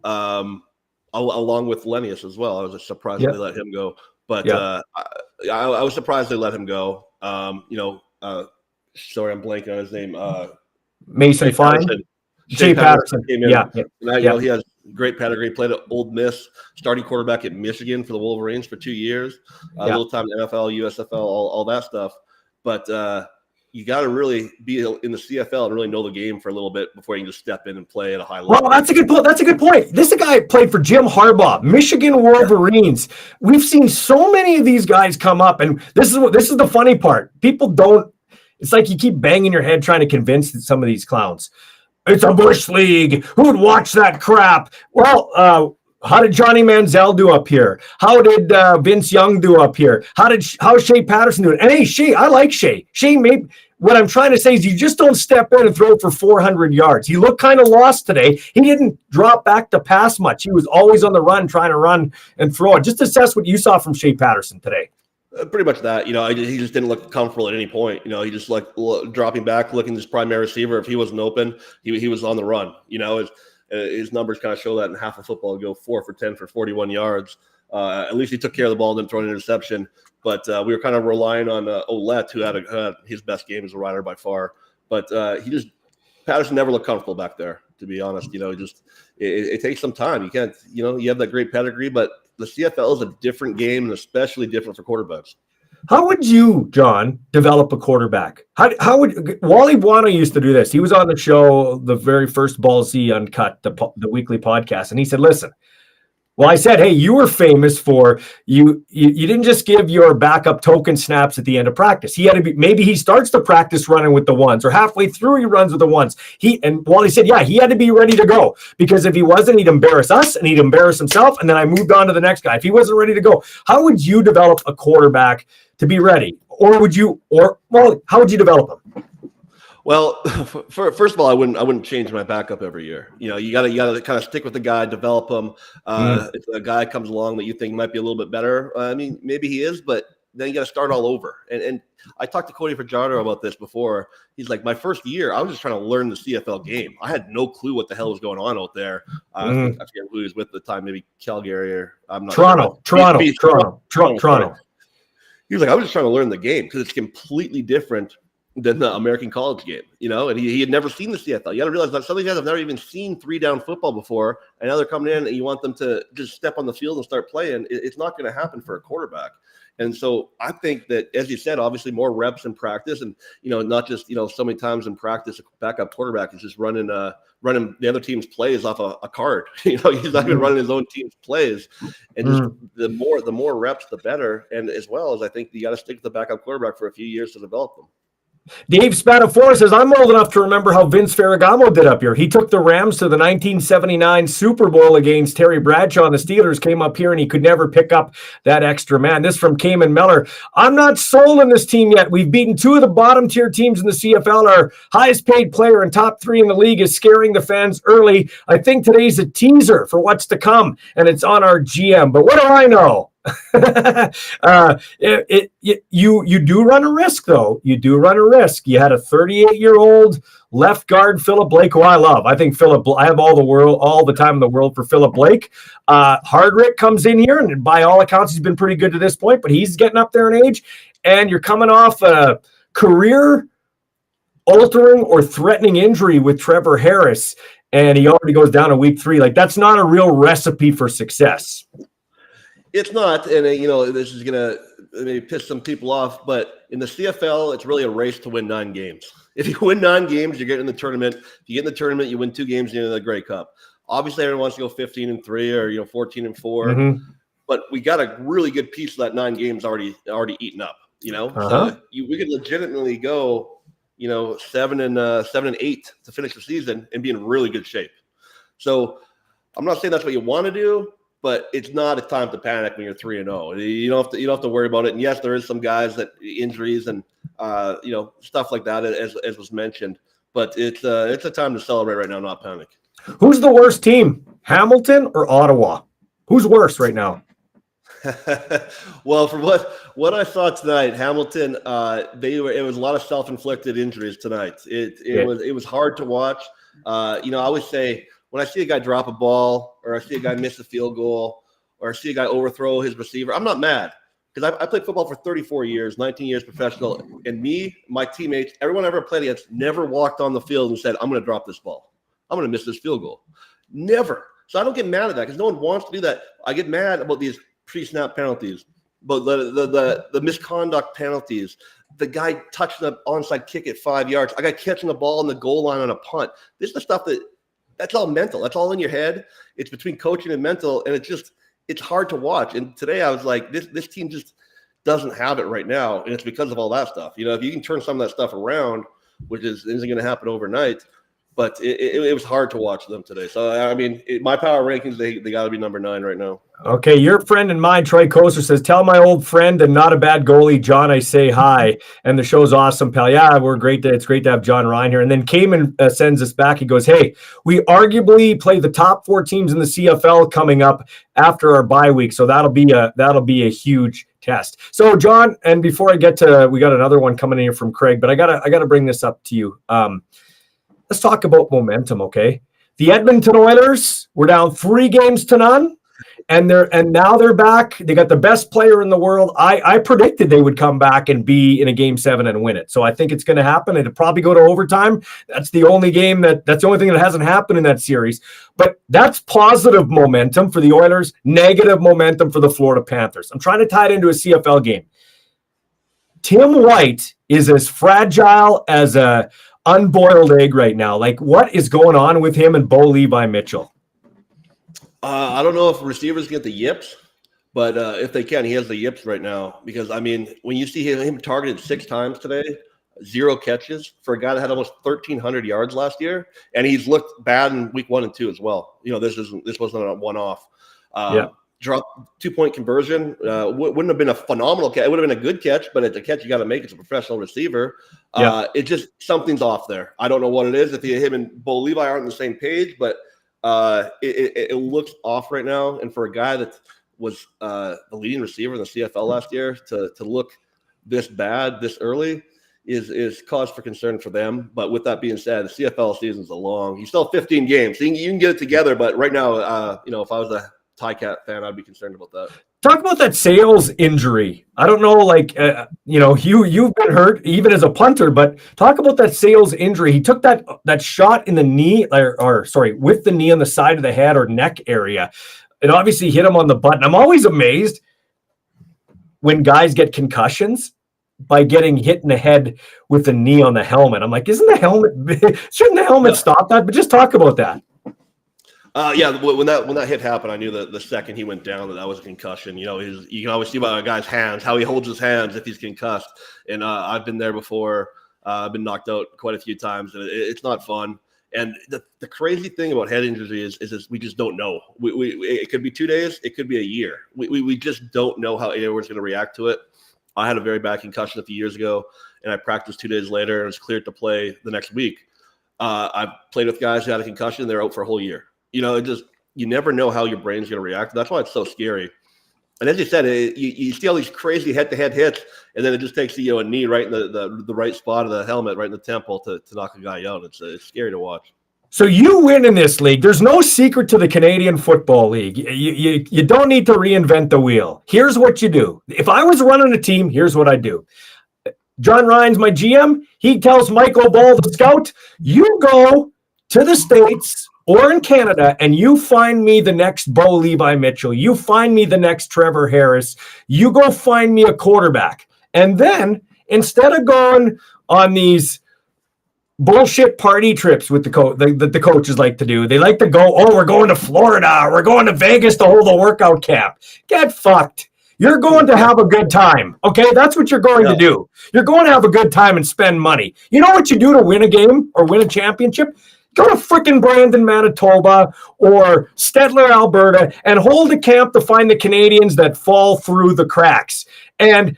along with Lennius as well. I was surprised they let him go, but I was surprised they let him go. Sorry, I'm blanking on his name. Mason Fine. Jay Patterson. Came in. He has great pedigree. Played at Old Miss, starting quarterback at Michigan for the Wolverines for 2 years. A little time in NFL, USFL, all that stuff. But you got to really be in the CFL and really know the game for a little bit before you can just step in and play at a high level. Well, that's a good point. That's a good point. This guy played for Jim Harbaugh, Michigan Wolverines. We've seen so many of these guys come up, and this is the funny part. People don't. It's like you keep banging your head trying to convince some of these clowns. It's a Bush League. Who would watch that crap? Well, How did Johnny Manziel do up here? How did Vince Young do up here? How's Shea Patterson doing? And hey, Shea, I like Shea. Shea, maybe what I'm trying to say is you just don't step in and throw for 400 yards. He looked kind of lost today. He didn't drop back to pass much. He was always on the run, trying to run and throw it. Just assess what you saw from Shea Patterson today. Pretty much that, he just didn't look comfortable at any point. He just like dropping back, looking his primary receiver. If he wasn't open, he was on the run. His numbers kind of show that in half of football, go 4 for 10 for 41 yards. At least he took care of the ball, didn't throw an interception. But we were kind of relying on Ouellette, who had his best game as a rider by far. But Patterson never looked comfortable back there, to be honest. It takes some time. You can't, you have that great pedigree, but the CFL is a different game, and especially different for quarterbacks. How would you, John, develop a quarterback? How would Wally Buono used to do this? He was on the show, the very first Ballsy Uncut, the weekly podcast, and he said, "Listen." Well, I said, hey, you were famous for you didn't just give your backup token snaps at the end of practice. He had to be, maybe he starts the practice running with the ones, or halfway through he runs with the ones. And Wally said, yeah, he had to be ready to go, because if he wasn't, he'd embarrass us and he'd embarrass himself. And then I moved on to the next guy. If he wasn't ready to go, how would you develop a quarterback to be ready? How would you develop him? Well, first of all, I wouldn't change my backup every year. You gotta kind of stick with the guy, develop him. If a guy comes along that you think might be a little bit better, maybe he is, but then you got to start all over. And I talked to Cody Fajardo about this before. He's like, my first year, I was just trying to learn the CFL game. I had no clue what the hell was going on out there. I forget who he was with at the time, maybe Calgary or I'm not Toronto. Sure. Toronto. He was like, I was just trying to learn the game because it's completely different than the American college game, and he had never seen the CFL. You got to realize that some of these guys have never even seen 3-down football before, and now they're coming in and you want them to just step on the field and start playing. It's not going to happen for a quarterback. And so I think that, as you said, obviously more reps in practice, and not just so many times in practice, a backup quarterback is just running the other team's plays off a card. He's not even running his own team's plays, and just the more reps, the better. And as well as I think you got to stick with the backup quarterback for a few years to develop them. Dave Spadafora says, I'm old enough to remember how Vince Ferragamo did up here. He took the Rams to the 1979 Super Bowl against Terry Bradshaw, and the Steelers came up here, and he could never pick up that extra man. This from Cayman Miller. I'm not sold on this team yet. We've beaten 2 of the bottom-tier teams in the CFL. Our highest-paid player and top 3 in the league is scaring the fans early. I think today's a teaser for what's to come, and it's on our GM. But what do I know? You do run a risk, though. You do run a risk. You had a 38-year-old left guard, Philip Blake, who I love. I think I have all the time in the world for Philip Blake. Hardrick comes in here, and by all accounts, he's been pretty good to this point, but he's getting up there in age. And you're coming off a career-altering or threatening injury with Trevor Harris, and he already goes down in week 3. Like, that's not a real recipe for success. It's not, and this is gonna maybe piss some people off, but in the CFL, it's really a race to win 9 games. If you win 9 games, you get in the tournament. If you get in the tournament, you win 2 games in the Grey Cup. Obviously, everyone wants to go 15-3 or 14-4, but we got a really good piece of that 9 games already eaten up. So we could legitimately go 7-8 to finish the season and be in really good shape. So I'm not saying that's what you want to do, but it's not a time to panic when you're 3-0. You don't have to worry about it. And yes, there is some guys that injuries and stuff like that, as was mentioned. But it's a time to celebrate right now, not panic. Who's the worst team, Hamilton or Ottawa? Who's worse right now? Well, from what I saw tonight, Hamilton, it was a lot of self-inflicted injuries tonight. It was hard to watch. I always say, when I see a guy drop a ball, or I see a guy miss a field goal, or I see a guy overthrow his receiver, I'm not mad, because I played football for 34 years, 19 years professional, and me, my teammates, everyone I ever played against never walked on the field and said, I'm going to drop this ball. I'm going to miss this field goal. Never. So I don't get mad at that, because no one wants to do that. I get mad about these pre-snap penalties, but the misconduct penalties, the guy touching the onside kick at 5 yards, I got catching the ball on the goal line on a punt. This is the stuff that's all mental. That's all in your head. It's between coaching and mental, and it's hard to watch. And today I was like, this team just doesn't have it right now, and it's because of all that stuff. If you can turn some of that stuff around, which isn't going to happen overnight, but it was hard to watch them today. So, I mean, my power rankings, they got to be number 9 right now. Okay, your friend and mine, Troy Koster, says, tell my old friend and not a bad goalie, John, I say hi. And the show's awesome, pal. Yeah, it's great to have Jon Ryan here. And then Cayman sends us back. He goes, hey, we arguably play the top 4 teams in the CFL coming up after our bye week. So that'll be a huge test. So, John, and before I get to, we got another one coming in here from Craig, but I gotta bring this up to you. Let's talk about momentum, okay? The Edmonton Oilers were down 3-0, and now they're back. They got the best player in the world. I predicted they would come back and be in a Game 7 and win it. So I think it's going to happen. It'll probably go to overtime. That's the only thing that hasn't happened in that series. But that's positive momentum for the Oilers, negative momentum for the Florida Panthers. I'm trying to tie it into a CFL game. Tim White is as fragile as a unboiled egg right now. Like, what is going on with him and Bo Levi Mitchell? I don't know if receivers get the yips, but if they can, he has the yips right now. Because, I mean, when you see him targeted 6 times today, 0 catches for a guy that had almost 1,300 yards last year, and he's looked bad in week 1 and 2 as well. You know, this wasn't a one-off. Drop 2-point conversion wouldn't have been a phenomenal catch. It would have been a good catch, but it's a catch you got to make. It's a professional receiver. It just something's off there. I don't know what it is. If him and Bo Levi aren't on the same page, but it looks off right now. And for a guy that was the leading receiver in the CFL last year to look this bad this early is cause for concern for them. But with that being said, the CFL season's long. He's still 15 games. So you can get it together. But right now, if I was a TiCat fan, I'd be concerned about that. Talk about that Sales injury. I don't know, you've been hurt even as a punter, but talk about that Sales injury. He took that shot in the knee, with the knee on the side of the head or neck area. It obviously hit him on the butt. And I'm always amazed when guys get concussions by getting hit in the head with the knee on the helmet. I'm like, shouldn't the helmet stop that? But just talk about that. When that hit happened, I knew that the second he went down that was a concussion. You know, you can always see by a guy's hands how he holds his hands if he's concussed. And I've been there before. I've been knocked out quite a few times, and it's not fun. And the crazy thing about head injury is we just don't know. It could be 2 days, it could be a year. We just don't know how anyone's going to react to it. I had a very bad concussion a few years ago, and I practiced 2 days later, and was cleared to play the next week. I've played with guys who had a concussion; they're out for a whole year. You know, you never know how your brain's going to react. That's why it's so scary. And as you said, you see all these crazy head-to-head hits, and then it just takes a knee right in the right spot of the helmet, right in the temple to knock a guy out. It's scary to watch. So you win in this league. There's no secret to the Canadian Football League. You don't need to reinvent the wheel. Here's what you do. If I was running a team, here's what I do. Jon Ryan's my GM. He tells Michael Ball, the scout, you go to the States or in Canada, and you find me the next Bo Levi Mitchell. You find me the next Trevor Harris. You go find me a quarterback. And then, instead of going on these bullshit party trips with the coaches like to do, they like to go, we're going to Florida. We're going to Vegas to hold a workout camp. Get fucked. You're going to have a good time, okay? That's what you're going to do. You're going to have a good time and spend money. You know what you do to win a game or win a championship? Go to frickin' Brandon, Manitoba or Stettler, Alberta, and hold a camp to find the Canadians that fall through the cracks. And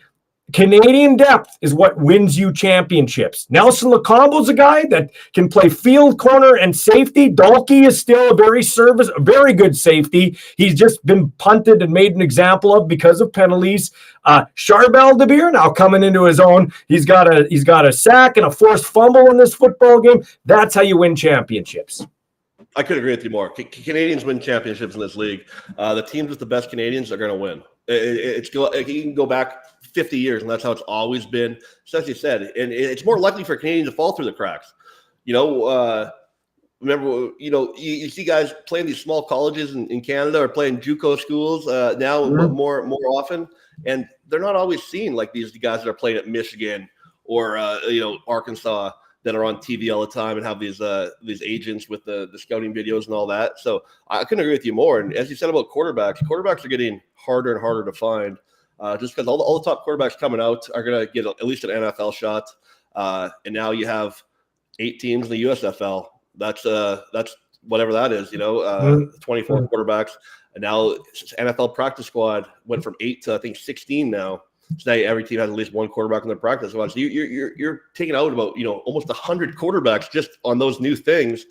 Canadian depth is what wins you championships. Nelson Lacombe's a guy that can play field, corner, and safety. Dalkey is still a very good safety. He's just been punted and made an example of because of penalties. Charbel De Beer now coming into his own. He's got a sack and a forced fumble in this football game. That's how you win championships. I could agree with you more. Canadians win championships in this league. The teams with the best Canadians are going to win. You can go back 50 years, and that's how it's always been. So as you said, and it's more likely for Canadians to fall through the cracks. Remember, you see guys playing these small colleges in Canada or playing JUCO schools now more often, and they're not always seen like these guys that are playing at Michigan or Arkansas that are on TV all the time and have these agents with the scouting videos and all that. So I couldn't agree with you more. And as you said about quarterbacks are getting harder and harder to find. Just because all the top quarterbacks coming out are going to get at least an NFL shot. And now you have 8 teams in the USFL That's whatever that is, 24 quarterbacks. And now NFL practice squad went from 8 to I think 16 now. So now every team has at least one quarterback in their practice squad. So you're taking out about almost 100 quarterbacks just on those new things,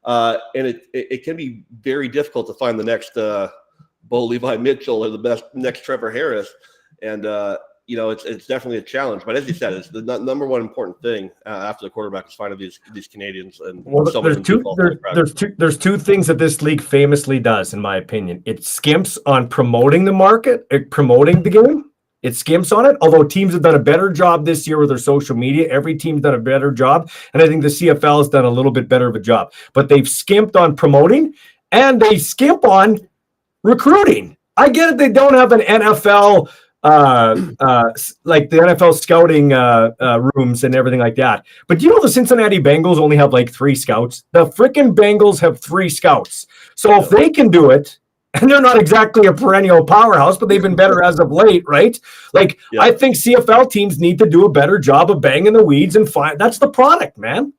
and it can be very difficult to find the next Bo Levi Mitchell or the best next Trevor Harris, and it's definitely a challenge. But as you said, it's the number one important thing after the quarterback is finding these Canadians. And there's two things that this league famously does, in my opinion. It skimps on promoting the market, promoting the game. It skimps on it, although teams have done a better job this year with their social media. Every team's done a better job, and I think the CFL has done a little bit better of a job. But they've skimped on promoting, and they skimp on recruiting. I get it. They don't have an NFL, like the NFL scouting rooms and everything like that. But the Cincinnati Bengals only have like 3 scouts. The freaking Bengals have 3 scouts. So if they can do it, and they're not exactly a perennial powerhouse, but they've been better as of late, right? I think CFL teams need to do a better job of banging the weeds and that's the product, man.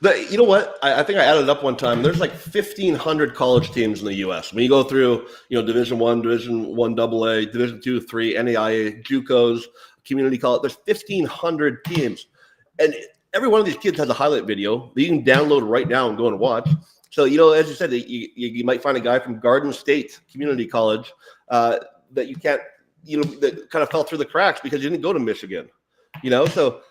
You know what? I think I added up one time. There's like 1,500 college teams in the U.S. When you go through, Division I, Division I AA, Division II, III, NAIA, JUCOs, community college, there's 1,500 teams. And every one of these kids has a highlight video that you can download right now and go and watch. So, as you said, you might find a guy from Garden State Community College that you can't, that kind of fell through the cracks because you didn't go to Michigan, So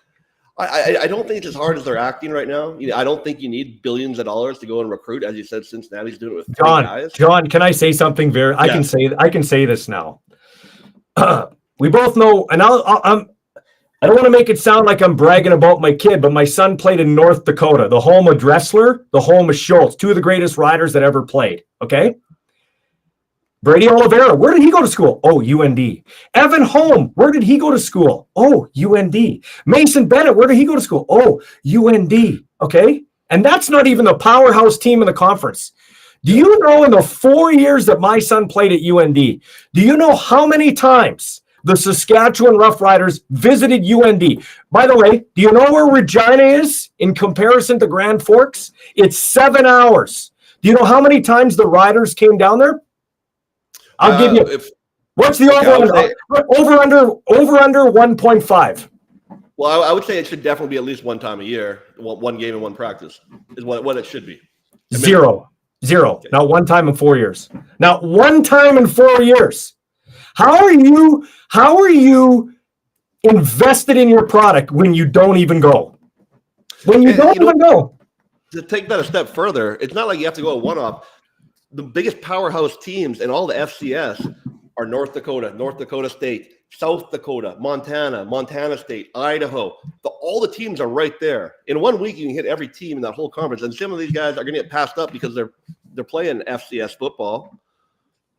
I don't think it's as hard as they're acting right now. I don't think you need billions of dollars to go and recruit. As you said, Cincinnati's doing it with 3 guys. John, can I say something I can say this now. We both know, and I don't want to make it sound like I'm bragging about my kid, but my son played in North Dakota, the home of Dressler, the home of Schultz, 2 of the greatest riders that ever played. Okay. Brady Oliveira, where did he go to school? Oh, UND. Evan Holm, where did he go to school? Oh, UND. Mason Bennett, where did he go to school? Oh, UND. Okay. And that's not even the powerhouse team in the conference. Do you know in the 4 years that my son played at UND, do you know how many times the Saskatchewan Roughriders visited UND? By the way, do you know where Regina is in comparison to Grand Forks? It's 7 hours. Do you know how many times the Riders came down there? I'll give you. What's the over under 1.5? Well, I would say it should definitely be at least one time a year, one game and one practice is what it should be. Zero. Okay. Not one time in 4 years. Not one time in 4 years. How are you invested in your product when you don't even go? When you don't even go. To take that a step further, it's not like you have to go a one-off. The biggest powerhouse teams in all the FCS are North Dakota State, South Dakota, Montana State, Idaho. All the teams are right there. In 1 week, you can hit every team in that whole conference. And some of these guys are going to get passed up because they're playing FCS football,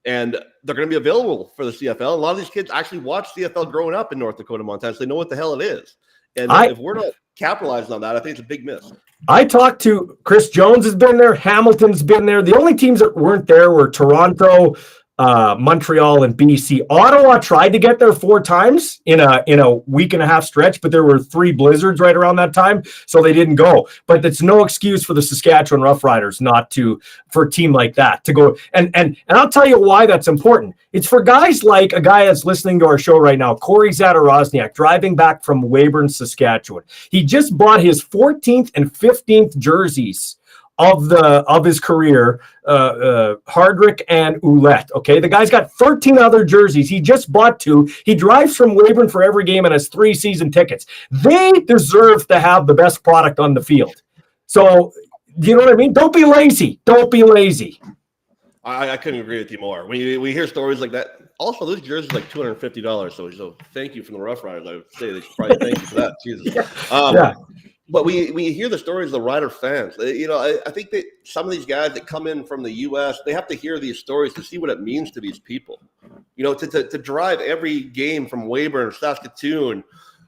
and they're going to be available for the CFL. A lot of these kids actually watch CFL growing up in North Dakota, Montana, so they know what the hell it is. And if we're not capitalizing on that, I think it's a big miss. I talked to Chris Jones has been there. Hamilton's been there. The only teams that weren't there were Toronto, Montreal, and BC. Ottawa tried to get there 4 times in a week and a half stretch, but there were 3 blizzards right around that time, so they didn't go. But it's no excuse for the Saskatchewan Roughriders for a team like that to go. And I'll tell you why that's important. It's for guys like a guy that's listening to our show right now, Corey Zadarozniak, driving back from Weyburn, Saskatchewan. He just bought his 14th and 15th jerseys of his career, Hardrick and Ouellette. Okay, the guy's got 13 other jerseys. He just bought 2. He drives from Weyburn for every game and has 3 season tickets. They deserve to have the best product on the field. So, do you know what I mean? Don't be lazy. I couldn't agree with you more. We hear stories like that. Also, those jerseys are like $250. So thank you from the Rough Riders. I would say they should probably thank you for that. Jesus. Yeah. But we hear the stories of the Rider fans. I think that some of these guys that come in from the U.S., they have to hear these stories to see what it means to these people. To drive every game from Weyburn, Saskatoon,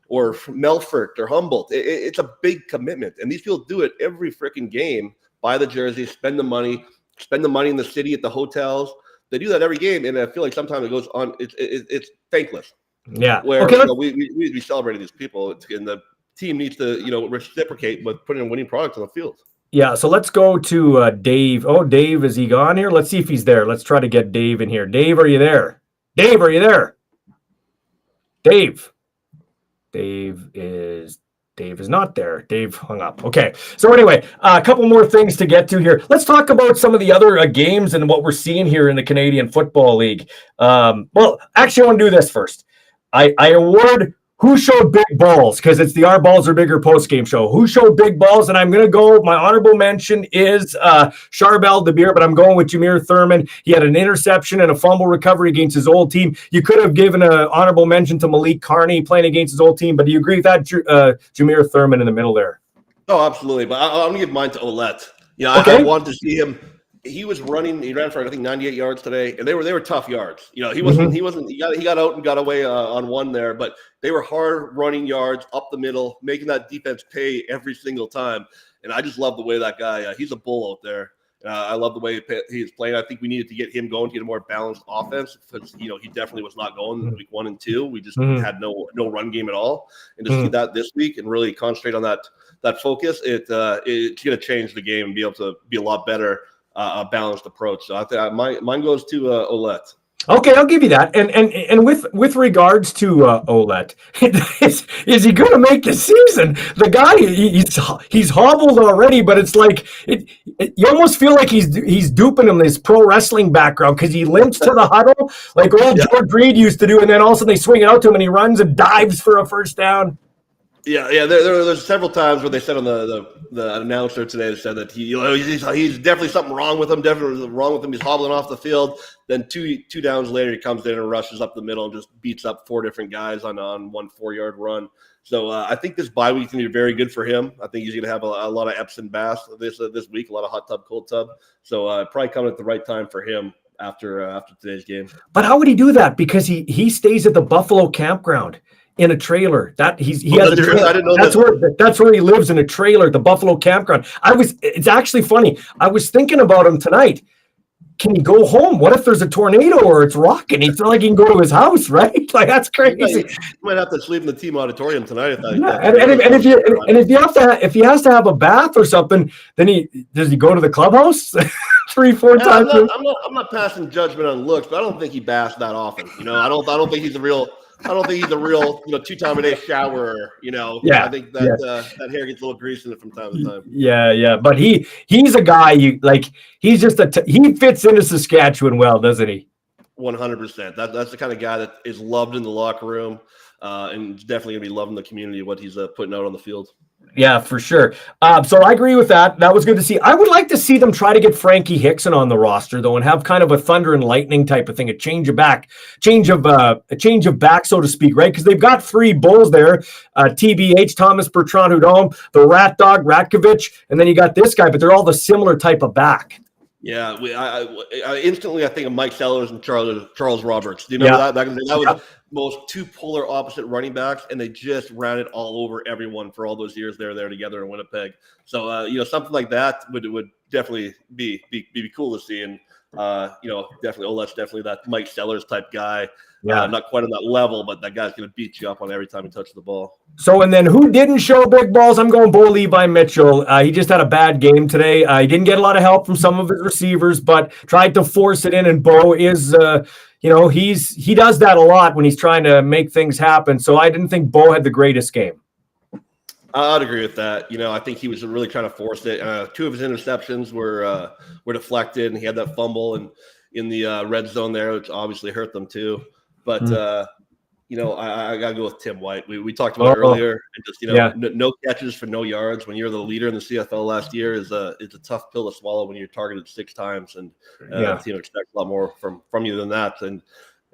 or Melfort or Humboldt, it's a big commitment. And these people do it every freaking game, buy the jersey, spend the money in the city at the hotels. They do that every game, and I feel like sometimes it goes on. It's thankless. Yeah. Where we celebrating these people, and the team needs to reciprocate with putting a winning product on the field. Yeah, so let's go to Dave. Oh, Dave, is he gone here? Let's see if he's there. Let's try to get Dave in here. Dave, are you there? Dave, are you there? Dave. Dave is not there. Dave hung up. Okay. So anyway, a couple more things to get to here. Let's talk about some of the other games and what we're seeing here in the Canadian Football League. Well, actually, I want to do this first. I award who showed big balls, because it's the Our Balls Are Bigger post-game show. Who showed big balls? And I'm going to go, my honorable mention is Charbel DeBeer, but I'm going with Jameer Thurman. He had an interception and a fumble recovery against his old team. You could have given an honorable mention to Malik Carney playing against his old team, but do you agree with that, Jameer Thurman in the middle there? Oh, absolutely. But I'm going to give mine to Ouellette. Okay. I wanted to see him. He was running. He ran for I think 98 yards today, and they were tough yards. He wasn't. He got out and got away on one there, but they were hard running yards up the middle, making that defense pay every single time. And I just love the way that guy. He's a bull out there. I love the way he's playing. I think we needed to get him going to get a more balanced offense because he definitely was not going week 1 and 2. We just had no run game at all, and to see that this week and really concentrate on that focus, it's going to change the game and be able to be a lot better. A balanced approach. So I think mine goes to Ouellette. Okay, I'll give you that. And with regards to Ouellette, is he going to make the season? The guy, he's hobbled already, but it's like you almost feel like he's duping him his pro wrestling background because he limps to the huddle like old George Reed used to do, and then all of a sudden they swing it out to him and he runs and dives for a first down. Yeah. There's several times where they said on the announcer today, they said that he's definitely something wrong with him. Definitely wrong with him. He's hobbling off the field. Then two downs later, he comes in and rushes up the middle and just beats up 4 different guys on 1 4-yard run. So I think this bye week is going to be very good for him. I think he's going to have a lot of Epsom baths this week, a lot of hot tub, cold tub. So probably coming at the right time for him after today's game. But how would he do that? Because he stays at the Buffalo campground. In a trailer he has a trailer. I didn't know that's where he lives, in a trailer, the Buffalo campground. It's actually funny. I was thinking about him tonight. Can he go home? What if there's a tornado or it's rocking? It's not like he can go to his house, right? Like that's crazy. You might have to sleep in the team auditorium tonight. If he has to have a bath or something, then does he go to the clubhouse 3-4 times? I'm not passing judgment on looks, but I don't think he baths that often. I don't think he's a real 2-time-a-day shower. Yeah, I think that hair gets a little greasy in it from time to time. Yeah. But he's a guy he's just he fits into Saskatchewan well, doesn't he? 100%. That's the kind of guy that is loved in the locker room, and definitely gonna be loving the community, what he's putting out on the field. Yeah, for sure. So I agree with that. That was good to see. I would like to see them try to get Frankie Hickson on the roster, though, and have kind of a thunder and lightning type of thing, a change of back, so to speak, right? Because they've got 3 bulls there: TBH, Thomas Bertrand-Hudon, the Rat Dog, Ratkovich, and then you got this guy. But they're all the similar type of back. Yeah, I instantly think of Mike Sellers and Charles Roberts. Do you remember that? That was most 2 polar opposite running backs, and they just ran it all over everyone for all those years they were there together in Winnipeg. So something like that would definitely be cool to see. And definitely Ouellette's definitely that Mike Sellers type guy. Yeah, not quite on that level, but that guy's going to beat you up on every time he touches the ball. So, and then who didn't show big balls? I'm going Bo Levi Mitchell. He just had a bad game today. He didn't get a lot of help from some of his receivers, but tried to force it in. And Bo is, he does that a lot when he's trying to make things happen. So I didn't think Bo had the greatest game. I'd agree with that. I think he was really trying to force it. 2 of his interceptions were deflected, and he had that fumble in the red zone there, which obviously hurt them too. But I gotta go with Tim White. We talked about it earlier, and just no catches for no yards when you're the leader in the CFL last year is a tough pill to swallow when you're targeted 6 times, and the team expects a lot more from you than that. And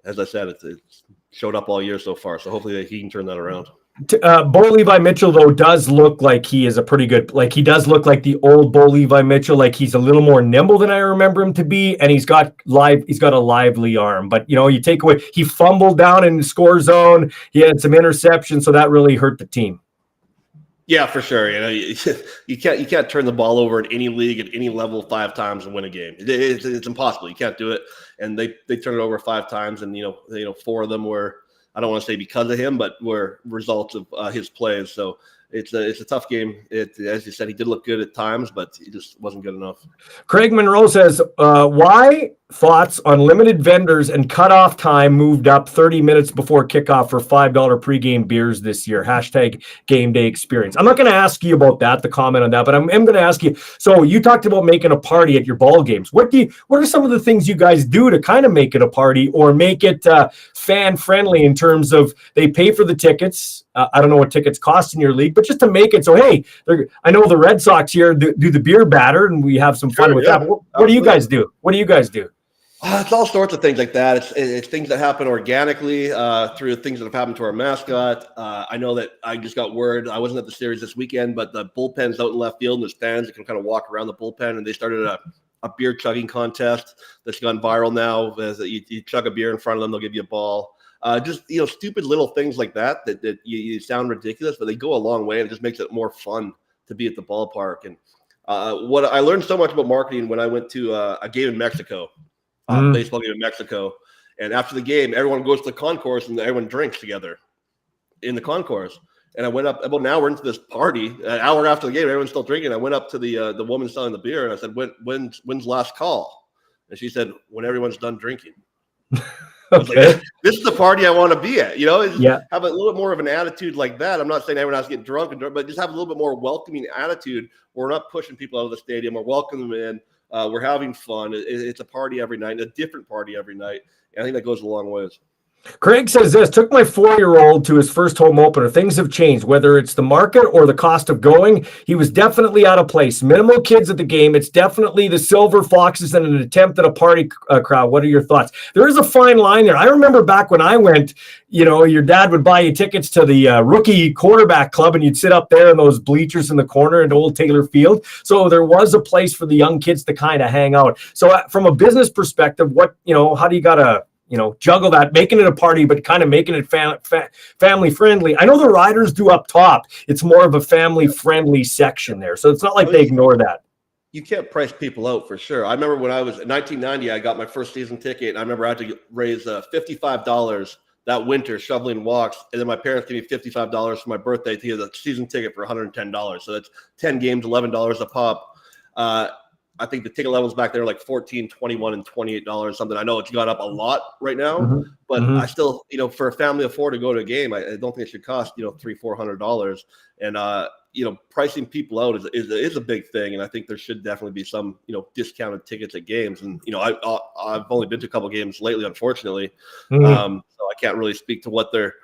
as I said, it's showed up all year so far. So hopefully he can turn that around. Bo Levi Mitchell, though, does look like he is a pretty good, he does look like the old Bo Levi Mitchell. Like he's a little more nimble than I remember him to be, and he's got a lively arm. But you take away, he fumbled down in the score zone. He had some interceptions, so that really hurt the team. Yeah, for sure. You can't turn the ball over in any league at any level 5 times and win a game. It's impossible. You can't do it. And they turned it over 5 times, and 4 of them were, I don't want to say because of him, but were results of his plays. So it's a tough game. As you said, he did look good at times, but he just wasn't good enough. Craig Monroe says, why thoughts on limited vendors and cutoff time moved up 30 minutes before kickoff for $5 pregame beers this year? Hashtag game day experience. I'm not going to ask you about that, the comment on that, but I'm going to ask you. So you talked about making a party at your ball games. What are some of the things you guys do to kind of make it a party or make it fan friendly in terms of they pay for the tickets? I don't know what tickets cost in your league, but just to make it so, hey, I know the Red Sox here do the beer batter and we have some fun with that. But what do you guys do? What do you guys do? It's all sorts of things like that. It's things that happen organically through things that have happened to our mascot. I know that I just got word. I wasn't at the series this weekend, but the bullpen's out in left field, and there's fans that can kind of walk around the bullpen, and they started a beer chugging contest that's gone viral now. As you chug a beer in front of them, they'll give you a ball. Just stupid little things like that you sound ridiculous, but they go a long way, and it just makes it more fun to be at the ballpark. And what I learned so much about marketing when I went to a game in Mexico. Baseball game in Mexico, and after the game, everyone goes to the concourse and everyone drinks together in the concourse. And I went up about an hour into this party, an hour after the game, everyone's still drinking. I went up to the woman selling the beer and I said, "When's last call?" And she said, "When everyone's done drinking." I was like, this is the party I want to be at. Have a little bit more of an attitude like that. I'm not saying everyone has to get drunk, but just have a little bit more welcoming attitude. We're not pushing people out of the stadium. We're welcoming them in. We're having fun. It's a party every night, a different party every night. And I think that goes a long ways. Craig says this, took my 4-year-old to his first home opener. Things have changed, whether it's the market or the cost of going. He was definitely out of place. Minimal kids at the game. It's definitely the Silver Foxes and an attempt at a party crowd. What are your thoughts? There is a fine line there. I remember back when I went, your dad would buy you tickets to the rookie quarterback club and you'd sit up there in those bleachers in the corner at Old Taylor Field. So there was a place for the young kids to kind of hang out. So from a business perspective, how do you got to juggle that, making it a party, but kind of making it family friendly? I know the riders do up top. It's more of a family friendly section there. So it's not like they ignore that. You can't price people out for sure. I remember when I was in 1990, I got my first season ticket. And I remember I had to raise $55 that winter shoveling walks. And then my parents gave me $55 for my birthday to get a season ticket for $110. So that's 10 games, $11 a pop. I think the ticket levels back there are like $14, $21, and $28 something. I know it's gone up a lot right now, but I still, for a family of 4 to go to a game, I don't think it should cost, $300-$400. And, pricing people out is a big thing. And I think there should definitely be some, discounted tickets at games. And, I've only been to a couple games lately, unfortunately. So I can't really speak to what they're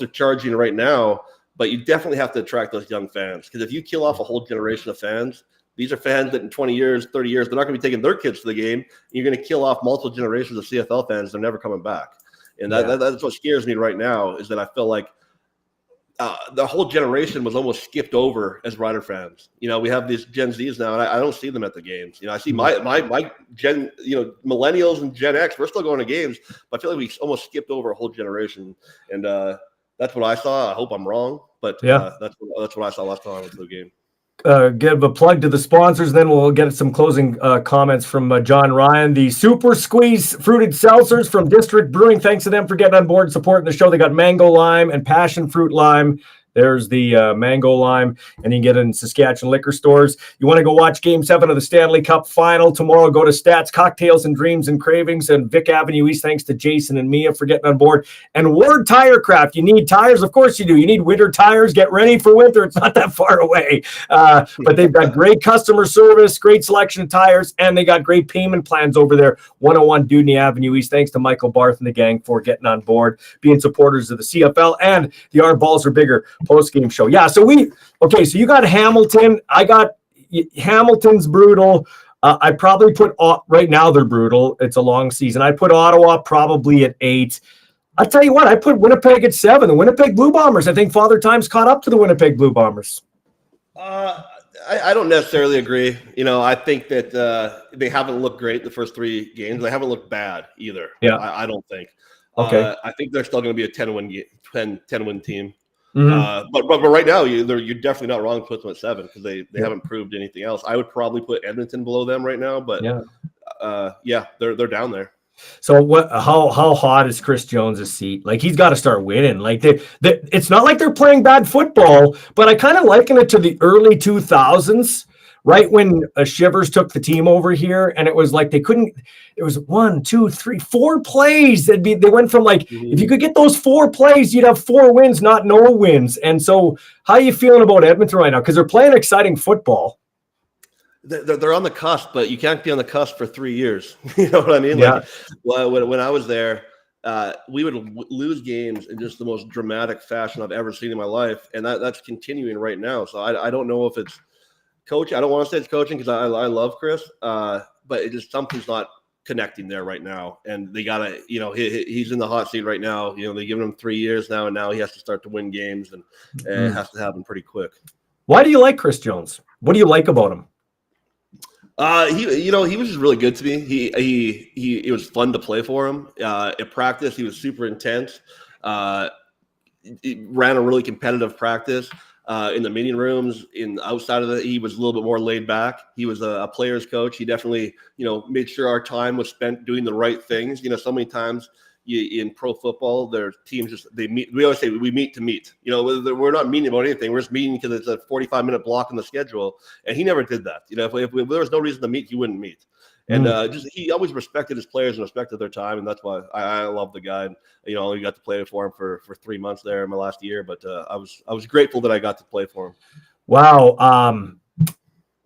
charging right now, but you definitely have to attract those young fans. Because if you kill off a whole generation of fans, these are fans that in 20 years, 30 years, they're not going to be taking their kids to the game. You're going to kill off multiple generations of CFL fans. They're never coming back. And that's what scares me right now, is that I feel like the whole generation was almost skipped over as Rider fans. We have these Gen Zs now, and I don't see them at the games. I see my Gen, millennials and Gen X, we're still going to games, but I feel like we almost skipped over a whole generation. And that's what I saw. I hope I'm wrong, but that's what I saw last time I went to the game. Give a plug to the sponsors, then we'll get some closing comments from Jon Ryan. The Super Squeeze Fruited Seltzers from District Brewing. Thanks to them for getting on board and supporting the show. They got mango lime and passion fruit lime. There's the mango lime, and you can get it in Saskatchewan liquor stores. You want to go watch Game 7 of the Stanley Cup Final tomorrow, go to Stats, Cocktails and Dreams and Cravings and Vic Avenue East. Thanks to Jason and Mia for getting on board. And Ward Tire Craft. You need tires? Of course you do. You need winter tires. Get ready for winter. It's not that far away. But they've got great customer service, great selection of tires, and they got great payment plans over there. 101 Dudney Avenue East. Thanks to Michael Barth and the gang for getting on board, being supporters of the CFL and the Our Balls Are Bigger post-game show. Yeah, so you got Hamilton. I got Hamilton's brutal. I probably put, right now they're brutal. It's a long season. I put Ottawa probably at 8. I'll tell you what, I put Winnipeg at 7. The Winnipeg Blue Bombers, I think Father Time's caught up to the Winnipeg Blue Bombers. I don't necessarily agree. I think that they haven't looked great the first 3 games. They haven't looked bad either. Yeah, I don't think. Okay. I think they're still going to be a 10-win team. But right now, you're definitely not wrong to put them at 7 because they haven't proved anything else. I would probably put Edmonton below them right now, but they're down there. So what? How hot is Chris Jones' seat? Like he's got to start winning. Like it's not like they're playing bad football, but I kind of liken it to the early 2000s, right when Shivers took the team over here, and it was like they couldn't. It was 1, 2, 3, 4 plays. They went from like if you could get those 4 plays, you'd have 4 wins, not no wins. And so, how are you feeling about Edmonton right now? Because they're playing exciting football. They're on the cusp, but you can't be on the cusp for 3 years. You know what I mean? Yeah. Like when I was there, we would lose games in just the most dramatic fashion I've ever seen in my life, and that's continuing right now. So I don't know if it's coaching. I don't want to say it's coaching because I love Chris, but it just something's not connecting there right now, and they gotta, he's in the hot seat right now. They're giving him 3 years now, and now he has to start to win games, and it has to happen pretty quick. Why do you like Chris Jones? What do you like about him? He was just really good to me. It was fun to play for him. At practice, he was super intense. He ran a really competitive practice. In the meeting rooms, outside of he was a little bit more laid back. He was a player's coach. He definitely, made sure our time was spent doing the right things. So many times in pro football, their teams they meet. We always say we meet to meet. We're not meeting about anything. We're just meeting because it's a 45-minute block in the schedule. And he never did that. If there was no reason to meet, he wouldn't meet. And he always respected his players and respected their time, and that's why I love the guy. And, I only got to play for him for 3 months there in my last year, but I was grateful that I got to play for him. Wow.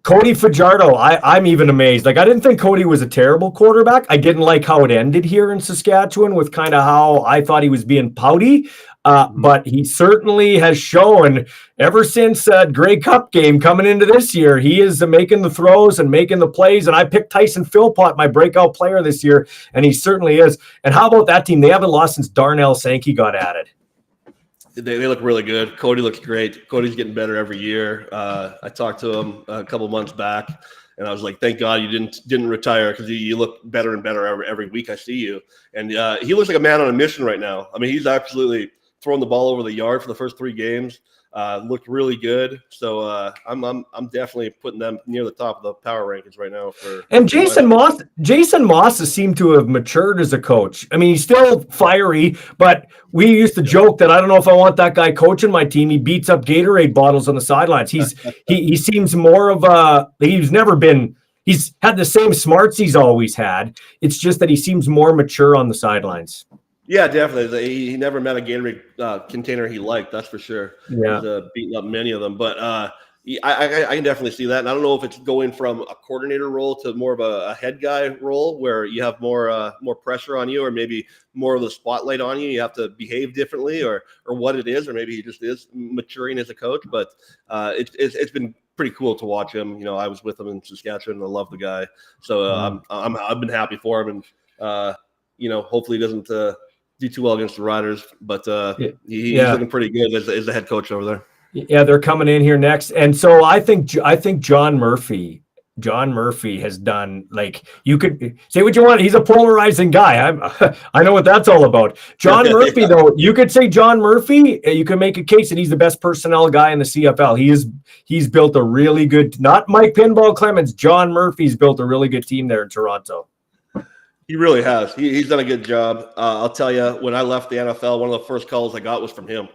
Cody Fajardo, I'm even amazed. Like I didn't think Cody was a terrible quarterback. I didn't like how it ended here in Saskatchewan with kind of how I thought he was being pouty. But he certainly has shown ever since that Grey Cup game coming into this year, he is making the throws and making the plays. And I picked Tyson Philpott, my breakout player this year, and he certainly is. And how about that team? They haven't lost since Darnell Sankey got added. They look really good. Cody looks great. Cody's getting better every year. I talked to him a couple months back, and I was like, "Thank God you didn't retire because you look better and better every week I see you." And he looks like a man on a mission right now. I mean, he's absolutely throwing the ball over the yard for the first 3 games. Looked really good. So I'm definitely putting them near the top of the power rankings right now. Jason Moss has seemed to have matured as a coach. I mean, he's still fiery, but we used to joke that I don't know if I want that guy coaching my team. He beats up Gatorade bottles on the sidelines. He seems more of he's had the same smarts he's always had. It's just that he seems more mature on the sidelines. Yeah, definitely. He never met a Gatorade container he liked. That's for sure. Yeah, he's beaten up many of them, but I can definitely see that. And I don't know if it's going from a coordinator role to more of a head guy role, where you have more pressure on you, or maybe more of the spotlight on you. You have to behave differently, or what it is, or maybe he just is maturing as a coach. But it's been pretty cool to watch him. I was with him in Saskatchewan, and I love the guy. So I've been happy for him, and hopefully he doesn't do too well against the Riders, but he's looking pretty good as the head coach over there. Yeah, they're coming in here next, and so I think John Murphy has done, like, you could say what you want. He's a polarizing guy. I know what that's all about. John Murphy, though, you could say John Murphy. You can make a case that he's the best personnel guy in the CFL. He's built a really good, not Mike Pinball Clemens. John Murphy's built a really good team there in Toronto. He really has. He's done a good job. I'll tell you, when I left the NFL, one of the first calls I got was from him.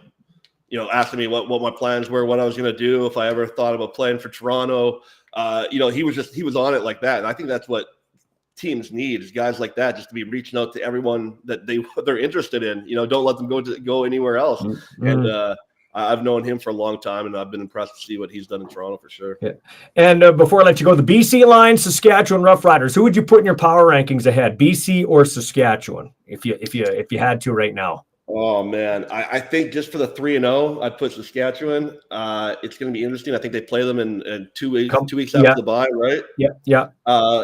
Asking me what my plans were, what I was going to do, if I ever thought about playing for Toronto. He was on it like that. And I think that's what teams need, is guys like that, just to be reaching out to everyone that they're interested in. Don't let them go anywhere else. Mm-hmm. And I've known him for a long time, and I've been impressed to see what he's done in Toronto for sure. Yeah. And before I let you go, the BC Lions, Saskatchewan Roughriders, who would you put in your power rankings ahead, BC or Saskatchewan, if you had to right now? Oh man, I think just for the 3-0, I'd put Saskatchewan. It's going to be interesting. I think they play them in 2 weeks. 2 weeks after the bye, right? Yeah.